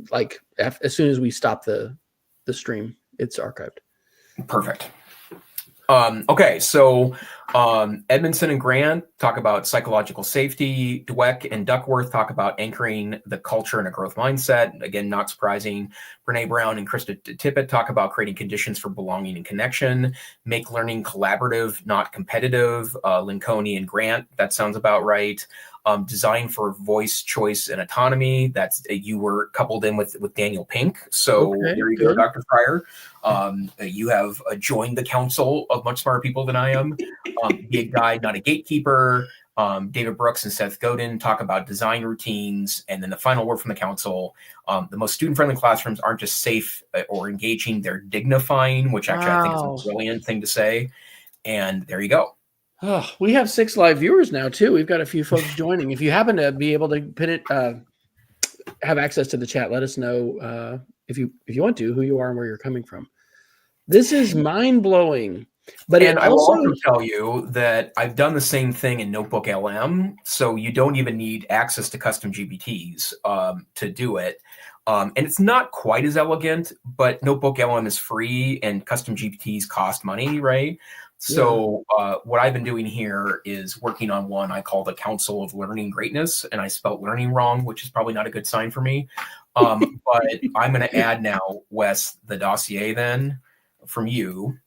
Like as soon as we stop the stream, it's archived. Perfect. Okay, so Edmondson and Grant talk about psychological safety. Dweck and Duckworth talk about anchoring the culture in a growth mindset. Again, not surprising. Brene Brown and Krista Tippett talk about creating conditions for belonging and connection. Make learning collaborative, not competitive. Linconi and Grant, that sounds about right. Design for voice, choice, and autonomy. That's you were coupled in with Daniel Pink. So okay, there you go, Dr. Fryer. You have joined the council of much smarter people than I am. Be a guide, not a gatekeeper. David Brooks and Seth Godin talk about design routines. And then the final word from the council, the most student-friendly classrooms aren't just safe or engaging, they're dignifying, which actually I think is a brilliant thing to say. And there you go. Oh, we have 6 live viewers now too. We've got a few folks joining. If you happen to be able to put it, have access to the chat, let us know if you want to, who you are and where you're coming from. This is mind-blowing. But I will also tell you that I've done the same thing in Notebook LM, so you don't even need access to custom GPTs to do it. And it's not quite as elegant, but Notebook LM is free and custom GPTs cost money, right? So what I've been doing here is working on one I call the Council of Learning Greatness, and I spelt learning wrong, which is probably not a good sign for me. But I'm going to add now, Wes, the dossier then from you.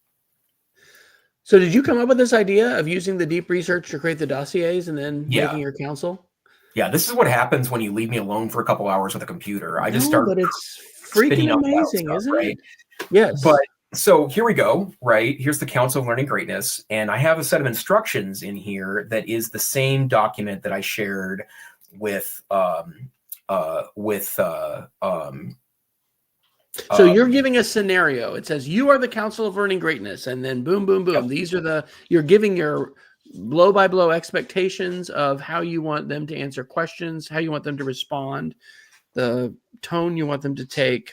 So did you come up with this idea of using the deep research to create the dossiers and then making your council? Yeah, this is what happens when you leave me alone for a couple hours with a computer. I just start. But it's freaking amazing, stuff, isn't it? Yes. But so here we go, right? Here's the Council of Learning Greatness. And I have a set of instructions in here that is the same document that I shared with so you're giving a scenario. It says you are the Council of Learning Greatness, and then boom, boom, boom. Yep. These are you're giving your blow by blow expectations of how you want them to answer questions, how you want them to respond, the tone you want them to take.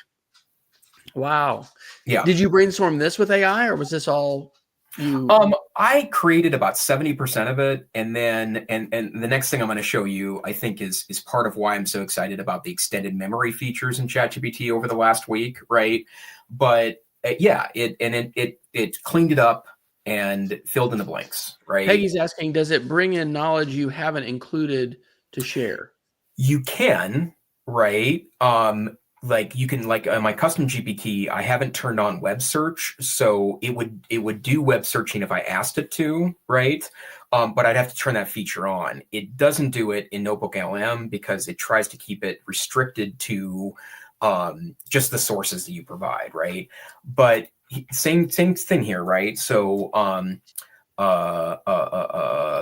Wow. Yeah. Did you brainstorm this with AI, or was this all you? I created about 70% of it, and then and the next thing I'm going to show you, I think, is part of why I'm so excited about the extended memory features in ChatGPT over the last week, right? But it cleaned it up and filled in the blanks, right? Peggy's asking, does it bring in knowledge you haven't included to share? You can, right? Like you can, like my custom GPT, I haven't turned on web search, so it would do web searching if I asked it to, right? But I'd have to turn that feature on. It doesn't do it in Notebook LM because it tries to keep it restricted to just the sources that you provide, right? But same thing here, right? So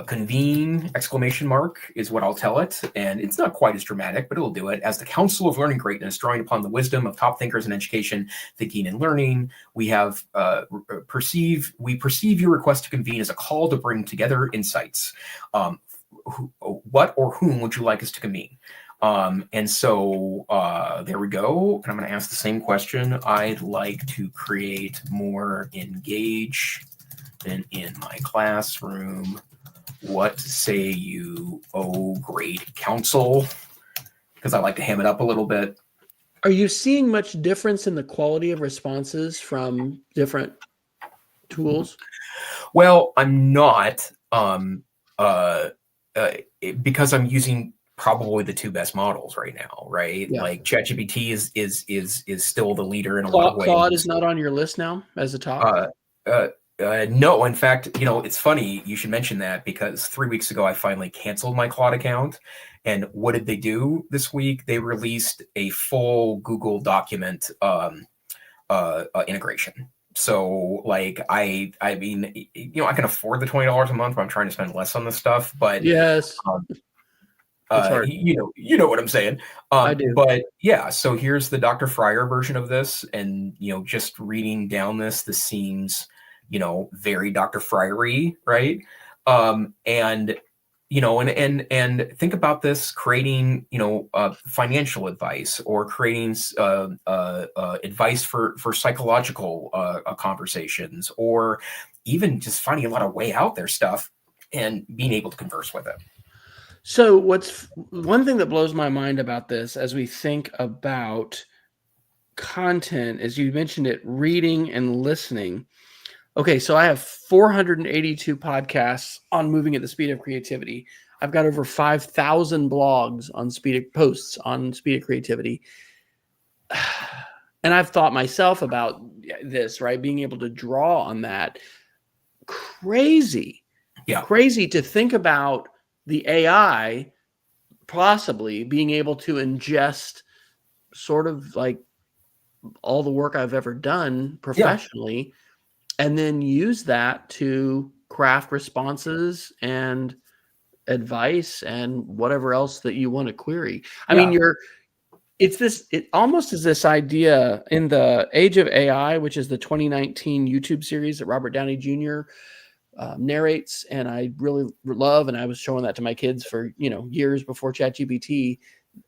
convene ! Is what I'll tell it, and it's not quite as dramatic, but it'll do it. As the Council of Learning Greatness, drawing upon the wisdom of top thinkers in education, thinking, and learning, we have perceive your request to convene as a call to bring together insights. What or whom would you like us to convene? And so there we go. And I'm going to ask the same question. I'd like to create more engagement in my classroom. What say you, oh great council? Because I like to ham it up a little bit. Are you seeing much difference in the quality of responses from different tools? Well, I'm not, because I'm using probably the two best models right now, right? Yeah. Like ChatGPT is still the leader in a lot of ways. Claude is not on your list now as a top? No, in fact, it's funny you should mention that, because 3 weeks ago I finally canceled my Claude account. And what did they do this week? They released a full Google document integration. So like, I mean, I can afford the $20 a month, but I'm trying to spend less on this stuff. But Yes, um, it's hard. you know what I'm saying. I do. But yeah, so here's the Dr. Fryer version of this, and just reading down this seems, very Dr. Fryer-y, right? And and think about this creating, financial advice, or creating advice for psychological conversations, or even just finding a lot of way out there stuff and being able to converse with it. So what's one thing that blows my mind about this as we think about content, as you mentioned it, reading and listening. Okay, so I have 482 podcasts on moving at the speed of creativity. I've got over 5,000 blogs on posts on speed of creativity. And I've thought myself about this, right? Being able to draw on that. Crazy. Yeah. Crazy to think about the AI possibly being able to ingest sort of like all the work I've ever done professionally, and then use that to craft responses and advice and whatever else that you want to query. I mean, it almost is this idea in the age of AI, which is the 2019 YouTube series that Robert Downey Jr. Narrates, and I really love, and I was showing that to my kids for years before ChatGPT.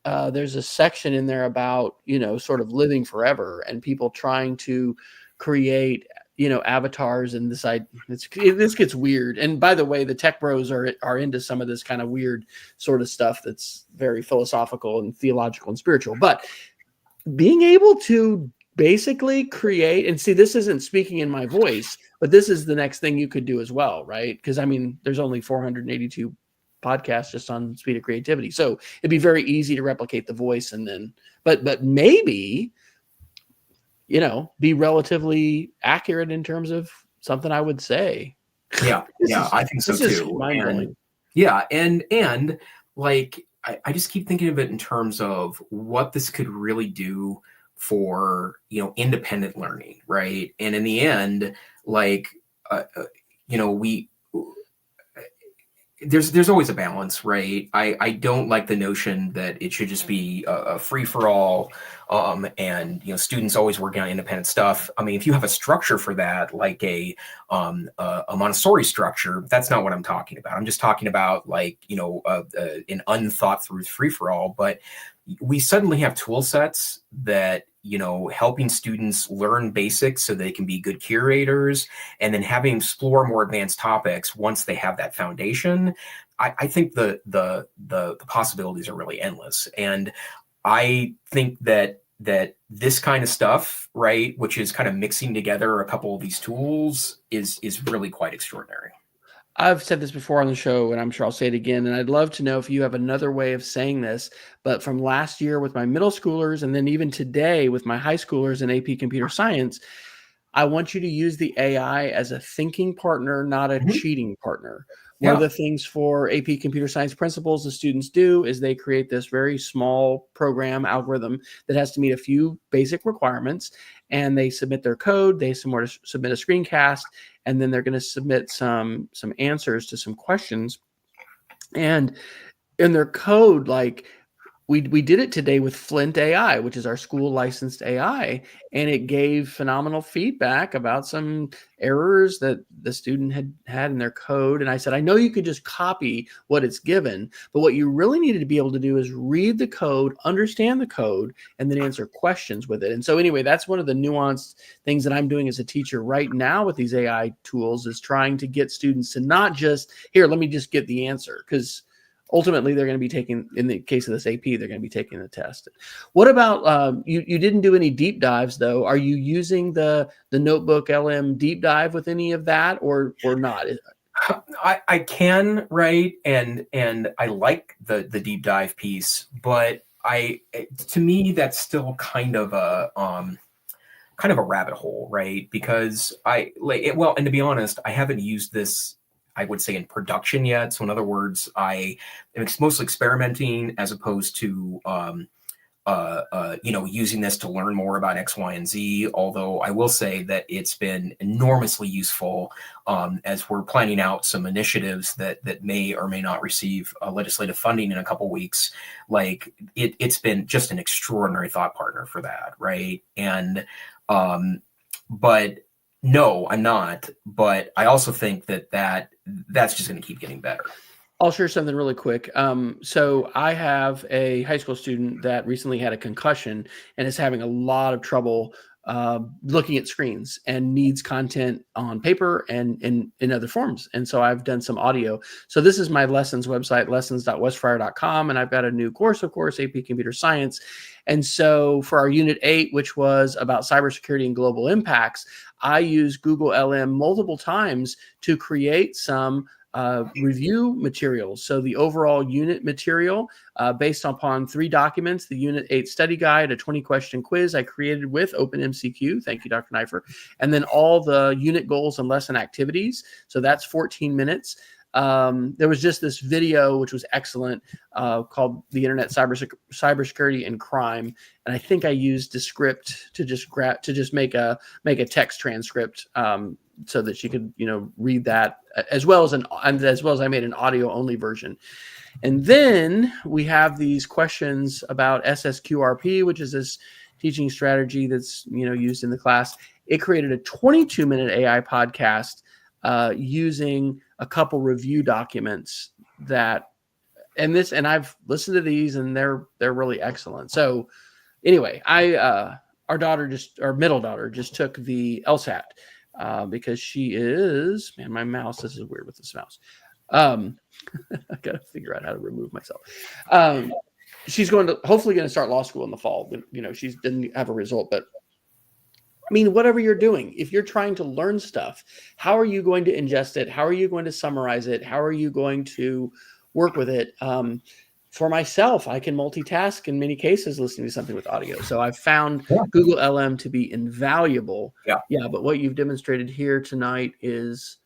There's a section in there about sort of living forever and people trying to create avatars, and this gets weird. And by the way, the tech bros are into some of this kind of weird sort of stuff that's very philosophical and theological and spiritual. But being able to basically create, and see, this isn't speaking in my voice, but this is the next thing you could do as well, right? Because I mean, there's only 482 podcasts just on speed of creativity, so it'd be very easy to replicate the voice, and then but maybe be relatively accurate in terms of something I would say. Yeah, I think so too. And like, I just keep thinking of it in terms of what this could really do for independent learning, right? And in the end, like there's always a balance, right? I don't like the notion that it should just be a free for all, and students always working on independent stuff. I mean, if you have a structure for that, like a Montessori structure, that's not what I'm talking about. I'm just talking about like an unthought through free for all. But we suddenly have tool sets that helping students learn basics so they can be good curators, and then having explore more advanced topics once they have that foundation. I think the possibilities are really endless, and I think that this kind of stuff, right, which is kind of mixing together a couple of these tools, is really quite extraordinary. I've said this before on the show, and I'm sure I'll say it again. And I'd love to know if you have another way of saying this. But from last year with my middle schoolers, and then even today with my high schoolers in AP Computer Science, I want you to use the AI as a thinking partner, not a cheating partner. One of the things for AP Computer Science principals the students do is they create this very small program algorithm that has to meet a few basic requirements, and they submit their code, they submit a screencast, and then they're going to submit some answers to some questions. And in their code, like we did it today with Flint AI, which is our school licensed AI, and it gave phenomenal feedback about some errors that the student had in their code. And I said, I know you could just copy what it's given, but what you really needed to be able to do is read the code, understand the code, and then answer questions with it. And so anyway, that's one of the nuanced things that I'm doing as a teacher right now with these AI tools, is trying to get students to not just, here, let me just get the answer, because ultimately they're going to be taking, in the case of this AP, they're going to be taking the test. What about, you didn't do any deep dives though. Are you using the Notebook LM deep dive with any of that, or not? I can, right. And I like the deep dive piece, but to me, that's still kind of a rabbit hole, right? Because and to be honest, I haven't used this, I would say, in production yet. So in other words, I am mostly experimenting as opposed to using this to learn more about X, Y, and Z. Although I will say that it's been enormously useful as we're planning out some initiatives that may or may not receive legislative funding in a couple weeks. Like it's been just an extraordinary thought partner for that, right? And but no, I'm not. But I also think that's just going to keep getting better. I'll share something really quick. So I have a high school student that recently had a concussion and is having a lot of trouble looking at screens and needs content on paper and in other forms. And so I've done some audio. So this is my lessons website, lessons.wesfryer.com. And I've got a new course, of course, AP Computer Science. And so for our Unit 8, which was about cybersecurity and global impacts, I used Google LM multiple times to create some review materials. So the overall unit material based upon 3 documents, the Unit 8 study guide, a 20-question quiz I created with OpenMCQ. Thank you, Dr. Neiffer. And then all the unit goals and lesson activities. So that's 14 minutes. There was just this video, which was excellent, called The Internet Cybersecurity and Crime. And I think I used Descript to just make a text transcript so that she could, read that as well as I made an audio only version. And then we have these questions about SSQRP, which is this teaching strategy that's, used in the class. It created a 22-minute AI podcast using a couple review documents and I've listened to these and they're really excellent. So anyway, our middle daughter just took the LSAT because she is, man, my mouse, this is weird with this mouse. I got to figure out how to remove myself. She's hopefully going to start law school in the fall. She didn't have a result, but I mean, whatever you're doing, if you're trying to learn stuff, how are you going to ingest it? How are you going to summarize it? How are you going to work with it? For myself, I can multitask in many cases listening to something with audio. So I've found Google LM to be invaluable. Yeah, but what you've demonstrated here tonight is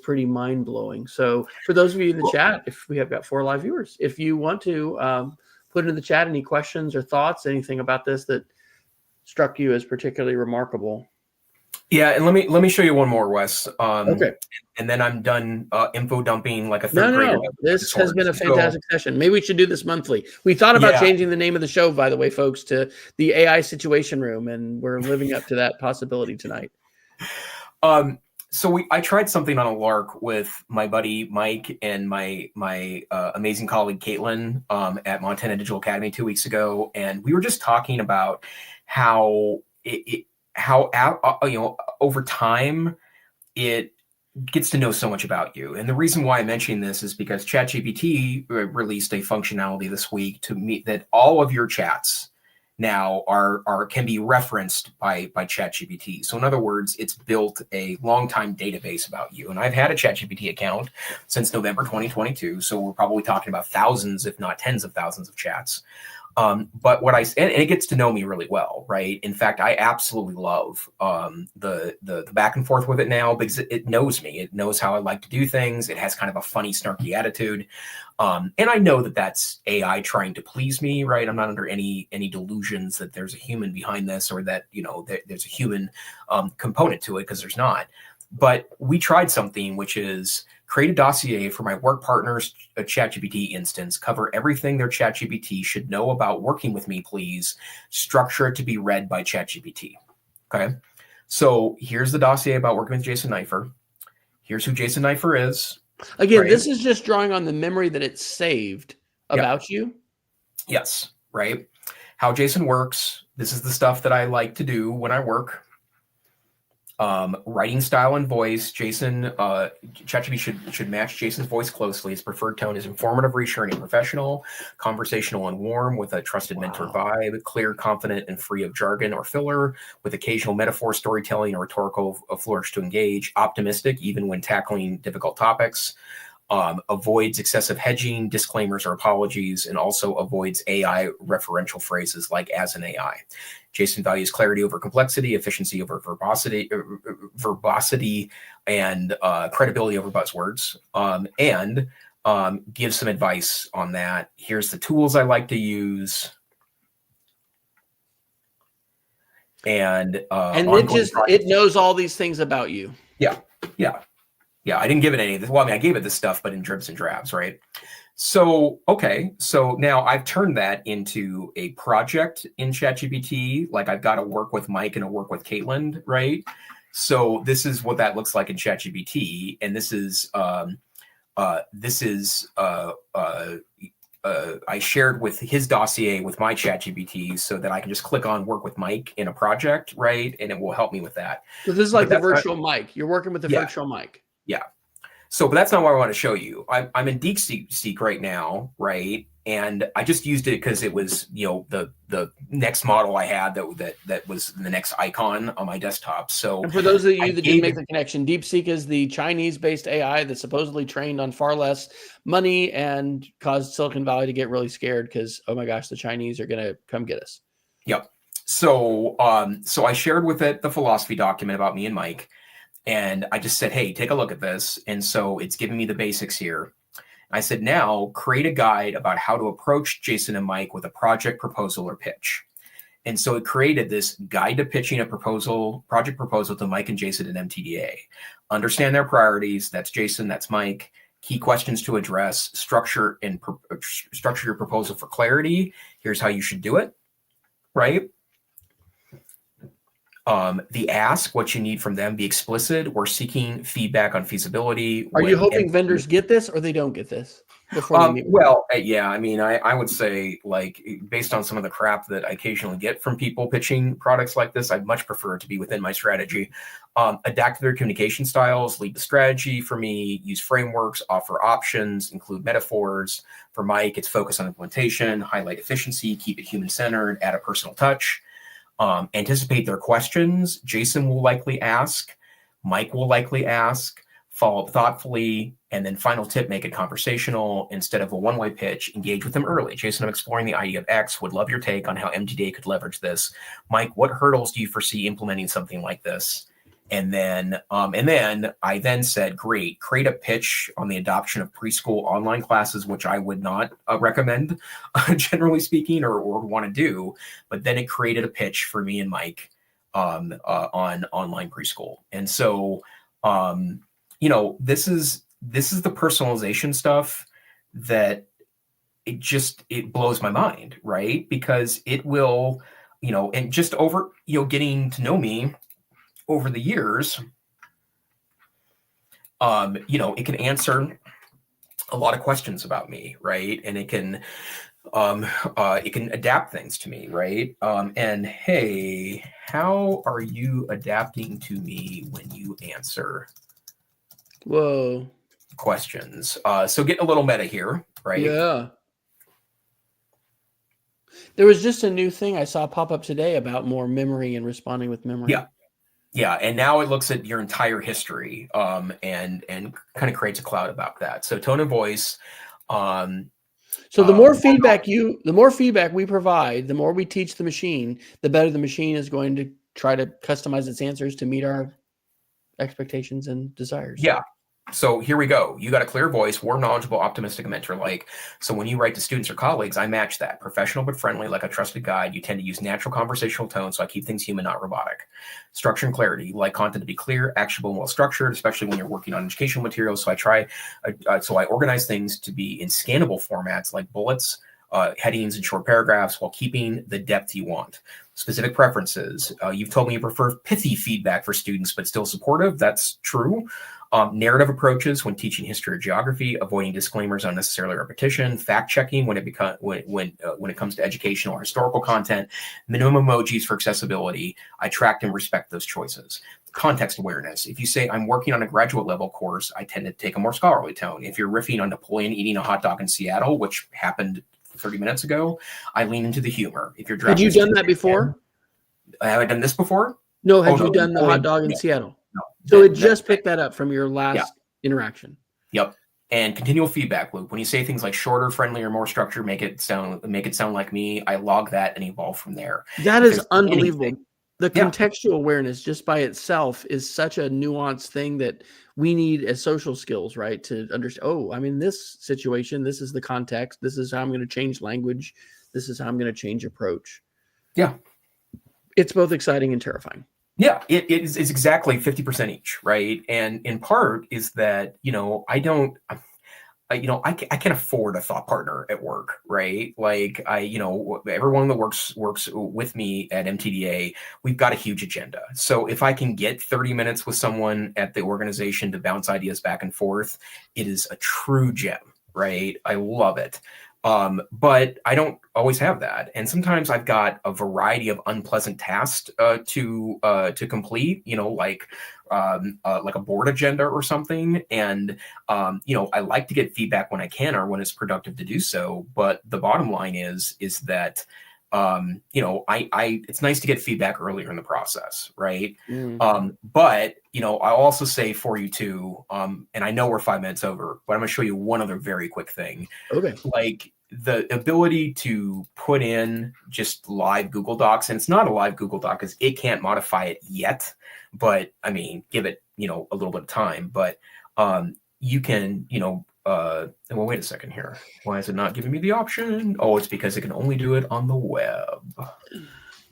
pretty mind-blowing. So for those of you in the chat, if we have got 4 live viewers, if you want to put into the chat any questions or thoughts, anything about this that struck you as particularly remarkable. Yeah, and let me show you one more, Wes. Okay. And then I'm done info dumping like a third grader. No. This has been a fantastic session. Maybe we should do this monthly. We thought about changing the name of the show, by the way, folks, to the AI Situation Room, and we're living up to that possibility tonight. So I tried something on a lark with my buddy Mike and my amazing colleague Caitlin at Montana Digital Academy 2 weeks ago, and we were just talking about how over time it gets to know so much about you. And the reason why I mention this is because ChatGPT released a functionality this week to meet that all of your chats now can be referenced by ChatGPT. So in other words, it's built a long-time database about you. And I've had a ChatGPT account since November 2022. So we're probably talking about thousands, if not tens of thousands of chats. But and it gets to know me really well, right? In fact, I absolutely love the back and forth with it now because it knows me. It knows how I like to do things. It has kind of a funny, snarky attitude. And I know that that's AI trying to please me, right? I'm not under any delusions that there's a human behind this or that, there's a human component to it, because there's not. But we tried something which is create a dossier for my work partner's ChatGPT instance, cover everything their ChatGPT should know about working with me, please. Structure it to be read by ChatGPT. Okay. So here's the dossier about working with Jason Neiffer. Here's who Jason Neiffer is. Again, right? This is just drawing on the memory that it's saved about you. Yes. Right. How Jason works. This is the stuff that I like to do when I work. Writing style and voice. Jason, ChatGPT should match Jason's voice closely. His preferred tone is informative, reassuring, and professional, conversational and warm, with a trusted mentor vibe, clear, confident, and free of jargon or filler, with occasional metaphor, storytelling, or rhetorical flourish to engage, optimistic, even when tackling difficult topics, avoids excessive hedging, disclaimers, or apologies, and also avoids AI referential phrases like "as an AI." Jason values clarity over complexity, efficiency over verbosity, and credibility over buzzwords, and gives some advice on that. Here's the tools I like to use. and And ongoing it knows all these things about you. Yeah. I didn't give it any of this. Well, I mean, I gave it this stuff, but in dribs and drabs, right? So, okay. So now I've turned that into a project in ChatGPT. Like I've got to work with Mike and to work with Caitlin, right? So this is what that looks like in ChatGPT. And this is I shared with his dossier with my ChatGPT so that I can just click on work with Mike in a project, right? And it will help me with that. So this is like the virtual mic. You're working with the virtual mic. Yeah. So, but that's not what I want to show you. I'm in DeepSeek right now, right? And I just used it because it was, the next model I had that was the next icon on my desktop. So, and for those of you that didn't make the connection, DeepSeek is the Chinese-based AI that's supposedly trained on far less money and caused Silicon Valley to get really scared because, oh my gosh, the Chinese are going to come get us. Yep. So, I shared with it the philosophy document about me and Mike. And I just said, hey, take a look at this. And so it's giving me the basics here. I said, now create a guide about how to approach Jason and Mike with a project proposal or pitch. And so it created this guide to pitching a project proposal to Mike and Jason at MTDA. Understand their priorities. That's Jason, that's Mike. Key questions to address, structure your proposal for clarity. Here's how you should do it, right? The ask, what you need from them, be explicit. We're seeking feedback on feasibility. Are you hoping vendors get this or they don't get this before they meet? Well, yeah, I mean, I would say, like, based on some of the crap that I occasionally get from people pitching products like this, I'd much prefer it to be within my strategy. Adapt to their communication styles, lead the strategy for me, use frameworks, offer options, include metaphors. For Mike, it's focus on implementation, highlight efficiency, keep it human-centered, add a personal touch. Anticipate their questions. Jason will likely ask. Mike will likely ask. Follow up thoughtfully. And then final tip, make it conversational. Instead of a one-way pitch, engage with them early. Jason, I'm exploring the idea of X. Would love your take on how MTDA could leverage this. Mike, what hurdles do you foresee implementing something like this? And then I then said, great, create a pitch on the adoption of preschool online classes, which I would not recommend, generally speaking, or want to do. But then it created a pitch for me and Mike on online preschool. And so, this is the personalization stuff that it blows my mind, right? Because it will, and just over, getting to know me over the years, it can answer a lot of questions about me, right? And it can adapt things to me, right? And hey, how are you adapting to me when you answer questions? So getting a little meta here, right? Yeah. There was just a new thing I saw pop up today about more memory and responding with memory. Yeah, and now it looks at your entire history, and kind of creates a cloud about that. So tone of voice. So the more feedback we provide, the more we teach the machine, the better the machine is going to try to customize its answers to meet our expectations and desires. Yeah. So here we go. You got a clear voice, warm, knowledgeable, optimistic, and mentor-like. So when you write to students or colleagues, I match that. Professional but friendly, like a trusted guide. You tend to use natural conversational tone, so I keep things human, not robotic. Structure and clarity. You like content to be clear, actionable, and well-structured, especially when you're working on educational materials. So I organize things to be in scannable formats like bullets, headings, and short paragraphs while keeping the depth you want. Specific preferences. You've told me you prefer pithy feedback for students, but still supportive. That's true. Narrative approaches when teaching history or geography, avoiding disclaimers, unnecessary repetition, fact checking when it comes to educational or historical content, minimum emojis for accessibility. I track and respect those choices. Context awareness. If you say I'm working on a graduate level course, I tend to take a more scholarly tone. If you're riffing on Napoleon eating a hot dog in Seattle, which happened 30 minutes ago, I lean into the humor. If you're had you done that before? Have I done this before? No. Had you done the hot dog in Seattle? No. So it just picked that up from your last interaction. Yep. And continual feedback loop. When you say things like shorter, friendlier, more structured, make it sound like me, I log that and evolve from there. That is unbelievable. The contextual awareness just by itself is such a nuanced thing that we need as social skills, right? To understand, I'm in this situation. This is the context. This is how I'm going to change language. This is how I'm going to change approach. Yeah. It's both exciting and terrifying. Yeah, it's exactly 50% each, right? And in part is that, I can't afford a thought partner at work, right? Like everyone that works with me at MTDA, we've got a huge agenda. So if I can get 30 minutes with someone at the organization to bounce ideas back and forth, it is a true gem, right? I love it. But I don't always have that, and sometimes I've got a variety of unpleasant tasks to complete. Like a board agenda or something, and I like to get feedback when I can or when it's productive to do so. But the bottom line is that it's nice to get feedback earlier in the process, right? But I'll also say for you too, and I know we're 5 minutes over, but I'm going to show you one other very quick thing. Okay. Like the ability to put in just live Google Docs, and it's not a live Google Doc because it can't modify it yet, but I mean, give it, a little bit of time, but you can, well, wait a second here. Why is it not giving me the option? Oh, it's because it can only do it on the web.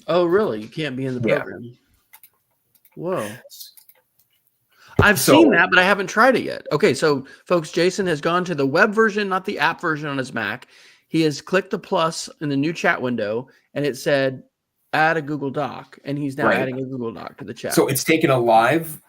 Oh, really? You can't be in the program. Whoa. I've seen that, but I haven't tried it yet. Okay, so folks, Jason has gone to the web version, not the app version on his Mac. He has clicked the plus in the new chat window, and it said, add a Google Doc, and he's now adding a Google Doc to the chat. So it's taken a live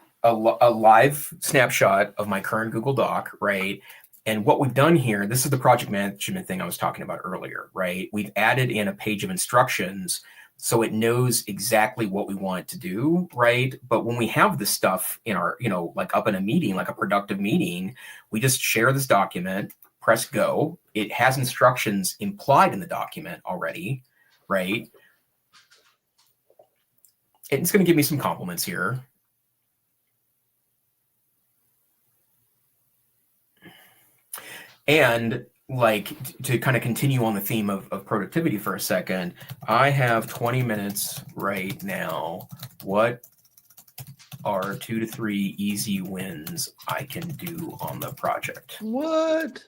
snapshot of my current Google Doc, right? And what we've done here, this is the project management thing I was talking about earlier, right? We've added in a page of instructions so it knows exactly what we want it to do, right? But when we have this stuff in our, like up in a meeting, like a productive meeting, we just share this document, press go. It has instructions implied in the document already, right? And it's going to give me some compliments here. And like to kind of continue on the theme of productivity for a second, I have 20 minutes right now. What are 2 to 3 easy wins I can do on the project? What?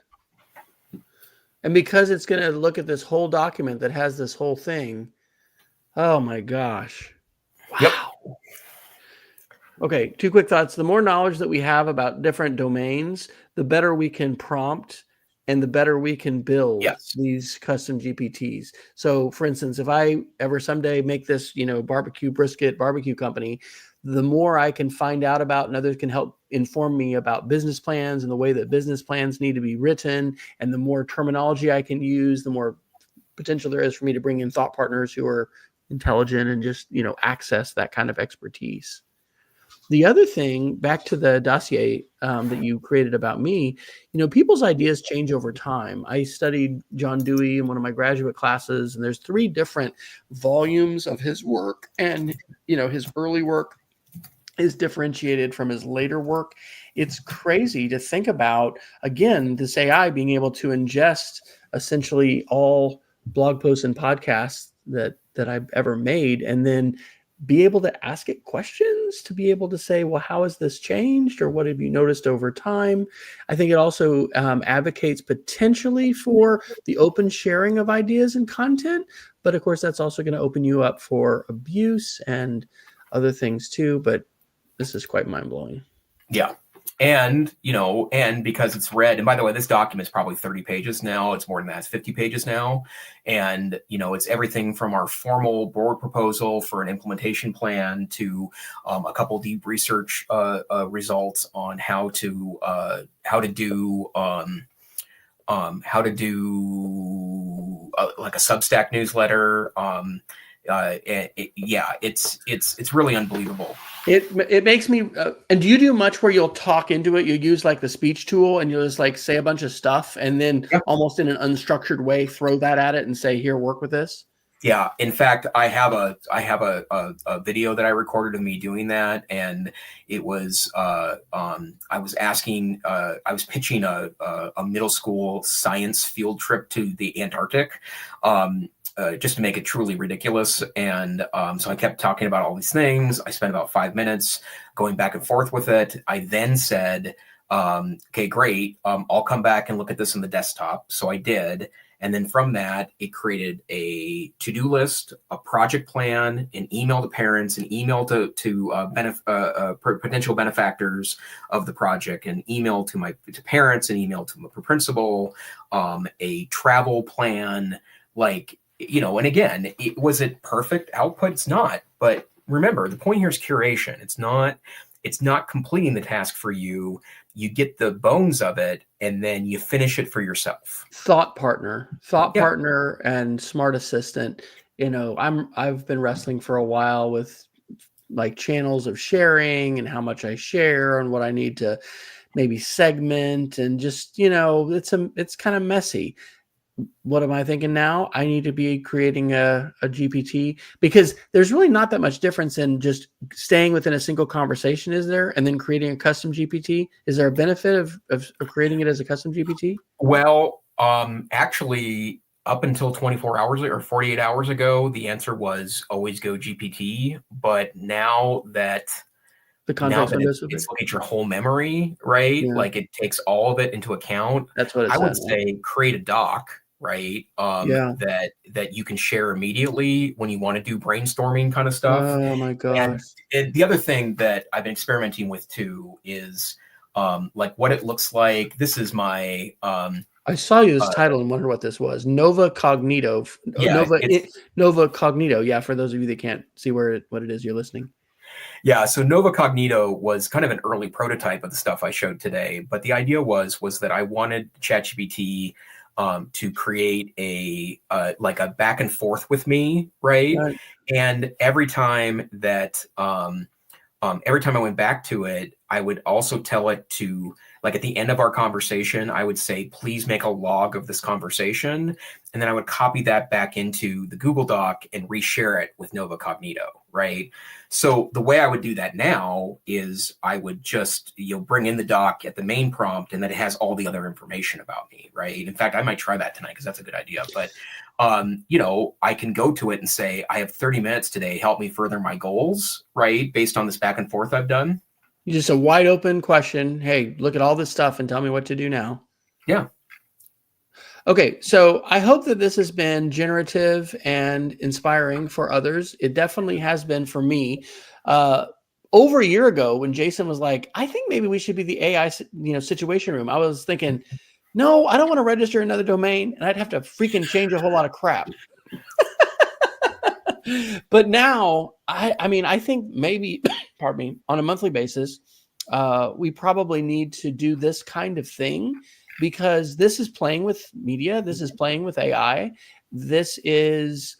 And because it's going to look at this whole document that has this whole thing. Oh my gosh. Wow. Yep. Okay, 2 quick thoughts. The more knowledge that we have about different domains, the better we can prompt and the better we can build these custom GPTs. So for instance, if I ever someday make this, brisket barbecue company, the more I can find out about and others can help inform me about business plans and the way that business plans need to be written, and the more terminology I can use, the more potential there is for me to bring in thought partners who are intelligent and just, access that kind of expertise. The other thing, back to the dossier that you created about me, people's ideas change over time. I studied John Dewey in one of my graduate classes, and there's 3 different volumes of his work. And, his early work is differentiated from his later work. It's crazy to think about, again, this AI being able to ingest essentially all blog posts and podcasts that I've ever made, and then be able to ask it questions to be able to say, well, how has this changed? Or what have you noticed over time? I think it also advocates potentially for the open sharing of ideas and content. But of course, that's also going to open you up for abuse and other things too. But this is quite mind-blowing. Yeah. And, and because it's read, and by the way, this document is probably 30 pages now. It's more than that. It's 50 pages now. And, it's everything from our formal board proposal for an implementation plan to a couple deep research results on how to do like a Substack newsletter. It's really unbelievable. It makes me. And do you do much where you'll talk into it? You use like the speech tool, and you'll just like say a bunch of stuff, and then almost in an unstructured way throw that at it and say, "Here, work with this." Yeah. In fact, I have a video that I recorded of me doing that, and it was I was pitching a middle school science field trip to the Antarctic. Just to make it truly ridiculous. And so I kept talking about all these things. I spent about 5 minutes going back and forth with it. I then said, okay, great. I'll come back and look at this on the desktop. So I did. And then from that, it created a to-do list, a project plan, an email to parents, an email to potential benefactors of the project, an email to parents, an email to my principal, a travel plan, like, and again, was it perfect output? It's not. But remember, the point here is curation. It's not completing the task for you. You get the bones of it, and then you finish it for yourself. Thought partner and smart assistant. I've been wrestling for a while with like channels of sharing and how much I share and what I need to maybe segment, and just, it's kind of messy. What am I thinking now? I need to be creating a GPT, because there's really not that much difference in just staying within a single conversation, is there? And then creating a custom GPT. Is there a benefit of creating it as a custom GPT? Well, actually, up until 24 hours or 48 hours ago, the answer was always go GPT. But now that The context windows. it's look at your whole memory, right? Yeah. Like it takes all of it into account. That's what it I would said. say create a doc, right? Yeah. That you can share immediately when you want to do brainstorming kind of stuff. Oh my gosh. And the other thing that I've been experimenting with too is like what it looks like. This is my I saw you this title and wondered what this was. Nova Cognito. Yeah, Nova Cognito. Yeah, for those of you that can't see what it is you're listening. Yeah, so Nova Cognito was kind of an early prototype of the stuff I showed today, but the idea was that I wanted ChatGPT to create a like a back and forth with me, right? And every time I went back to it, I would also tell it to, like, at the end of our conversation, I would say, please make a log of this conversation. And then I would copy that back into the Google Doc and reshare it with Nova Cognito, right? So the way I would do that now is I would just, bring in the doc at the main prompt, and then it has all the other information about me, right? In fact, I might try that tonight because that's a good idea. But, I can go to it and say, I have 30 minutes today. Help me further my goals, right? Based on this back and forth I've done. Just a wide open question. Hey, look at all this stuff and tell me what to do now. Yeah. Okay, so I hope that this has been generative and inspiring for others. It definitely has been for me. Over a year ago, when Jason was like, I think maybe we should be the AI, situation room, I was thinking, no, I don't want to register another domain, and I'd have to freaking change a whole lot of crap. But now, I think maybe, pardon me, on a monthly basis, we probably need to do this kind of thing, because this is playing with media. This is playing with AI. This is,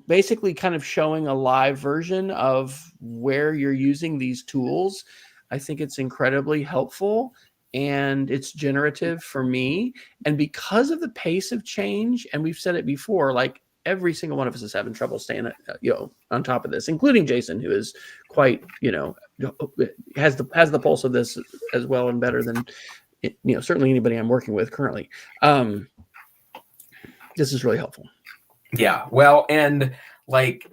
basically kind of showing a live version of where you're using these tools. I think it's incredibly helpful, and it's generative for me. And because of the pace of change, and we've said it before, like, every single one of us is having trouble staying, on top of this, including Jason, who is quite, has the pulse of this as well and better than, certainly anybody I'm working with currently. This is really helpful. Yeah. Well, and like,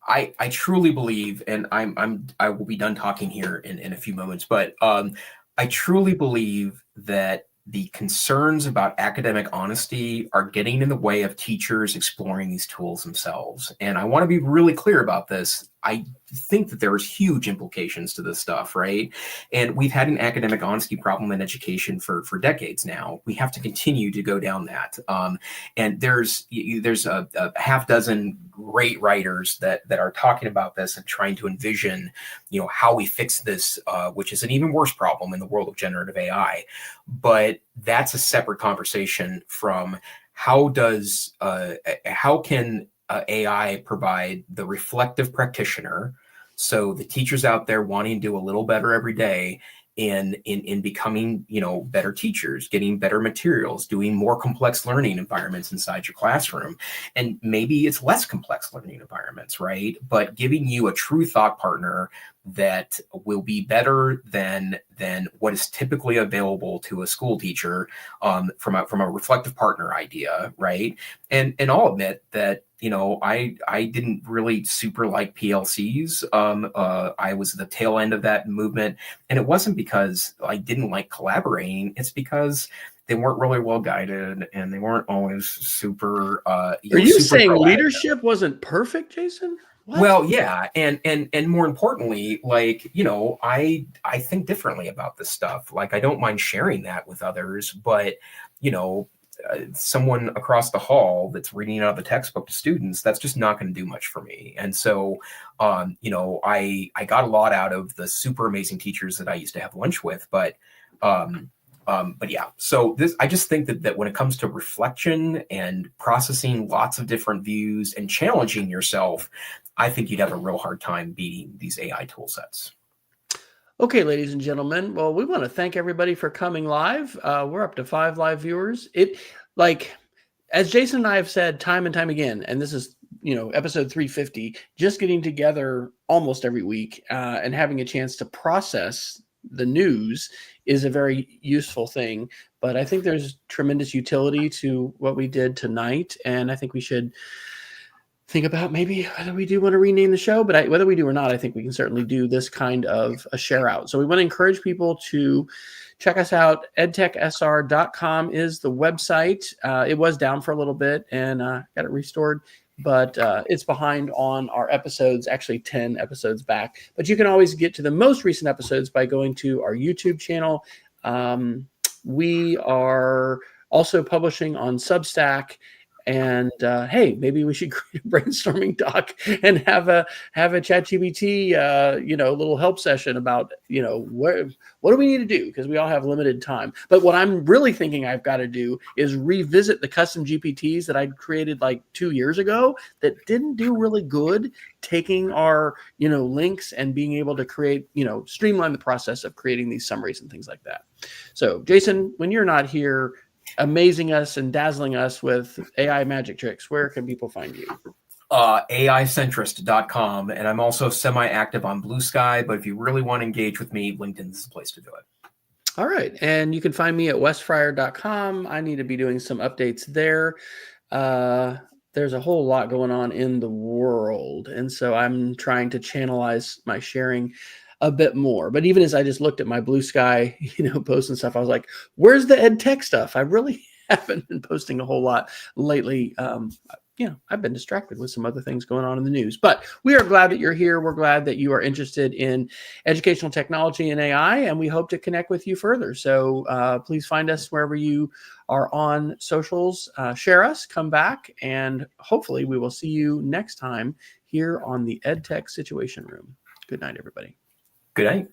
I truly believe, and I will be done talking here in a few moments, but I truly believe that the concerns about academic honesty are getting in the way of teachers exploring these tools themselves. And I want to be really clear about this. I think that there's huge implications to this stuff, right? And we've had an academic honesty problem in education for decades now. We have to continue to go down that. And there's a half dozen great writers that are talking about this and trying to envision, how we fix this, which is an even worse problem in the world of generative AI. But that's a separate conversation from how can AI provide the reflective practitioner, so the teachers out there wanting to do a little better every day in becoming, better teachers, getting better materials, doing more complex learning environments inside your classroom. And maybe it's less complex learning environments, right? But giving you a true thought partner that will be better than what is typically available to a school teacher, from a reflective partner idea, right? And I'll admit that, I didn't really super like PLCs. I was the tail end of that movement, and it wasn't because I didn't like collaborating. It's because they weren't really well guided, and they weren't always super. Are you super saying proactive. leadership wasn't perfect, Jason? What? Well, yeah, and more importantly, like, you know, I think differently about this stuff. Like, I don't mind sharing that with others, but, you know, someone across the hall that's reading out of the textbook to students, that's just not going to do much for me. And so, you know, I got a lot out of the super amazing teachers that I used to have lunch with, but yeah, so I just think that when it comes to reflection and processing lots of different views and challenging yourself, I think you'd have a real hard time beating these AI tool sets. Okay, ladies and gentlemen. Well, we want to thank everybody for coming live. We're up to 5 live viewers. As Jason and I have said time and time again, and this is, you know, episode 350, just getting together almost every week and having a chance to process the news is a very useful thing. But I think there's tremendous utility to what we did tonight, and I think we should think about maybe whether we do want to rename the show, but whether we do or not, I think we can certainly do this kind of a share out. So we want to encourage people to check us out. edtechsr.com is the website. It was down for a little bit and got it restored, but it's behind on our episodes, actually 10 episodes back. But you can always get to the most recent episodes by going to our YouTube channel. We are also publishing on Substack. And hey, maybe we should create a brainstorming doc and have a ChatGPT, little help session about, what do we need to do? Because we all have limited time. But what I'm really thinking I've got to do is revisit the custom GPTs that I'd created like 2 years ago that didn't do really good, taking our, links and being able to create, streamline the process of creating these summaries and things like that. So Jason, when you're not here, amazing us and dazzling us with AI magic tricks, where can people find you? AIcentrist.com. And I'm also semi-active on Blue Sky, but if you really want to engage with me, LinkedIn is the place to do it. All right. And you can find me at wesleyfryer.com. I need to be doing some updates there. There's a whole lot going on in the world. And so I'm trying to channelize my sharing a bit more. But even as I just looked at my Blue Sky, posts and stuff, I was like, where's the ed tech stuff? I really haven't been posting a whole lot lately. I've been distracted with some other things going on in the news, but we are glad that you're here. We're glad that you are interested in educational technology and AI, and we hope to connect with you further. So please find us wherever you are on socials, share us, come back, and hopefully we will see you next time here on the EdTech Situation Room. Good night, everybody. Good night.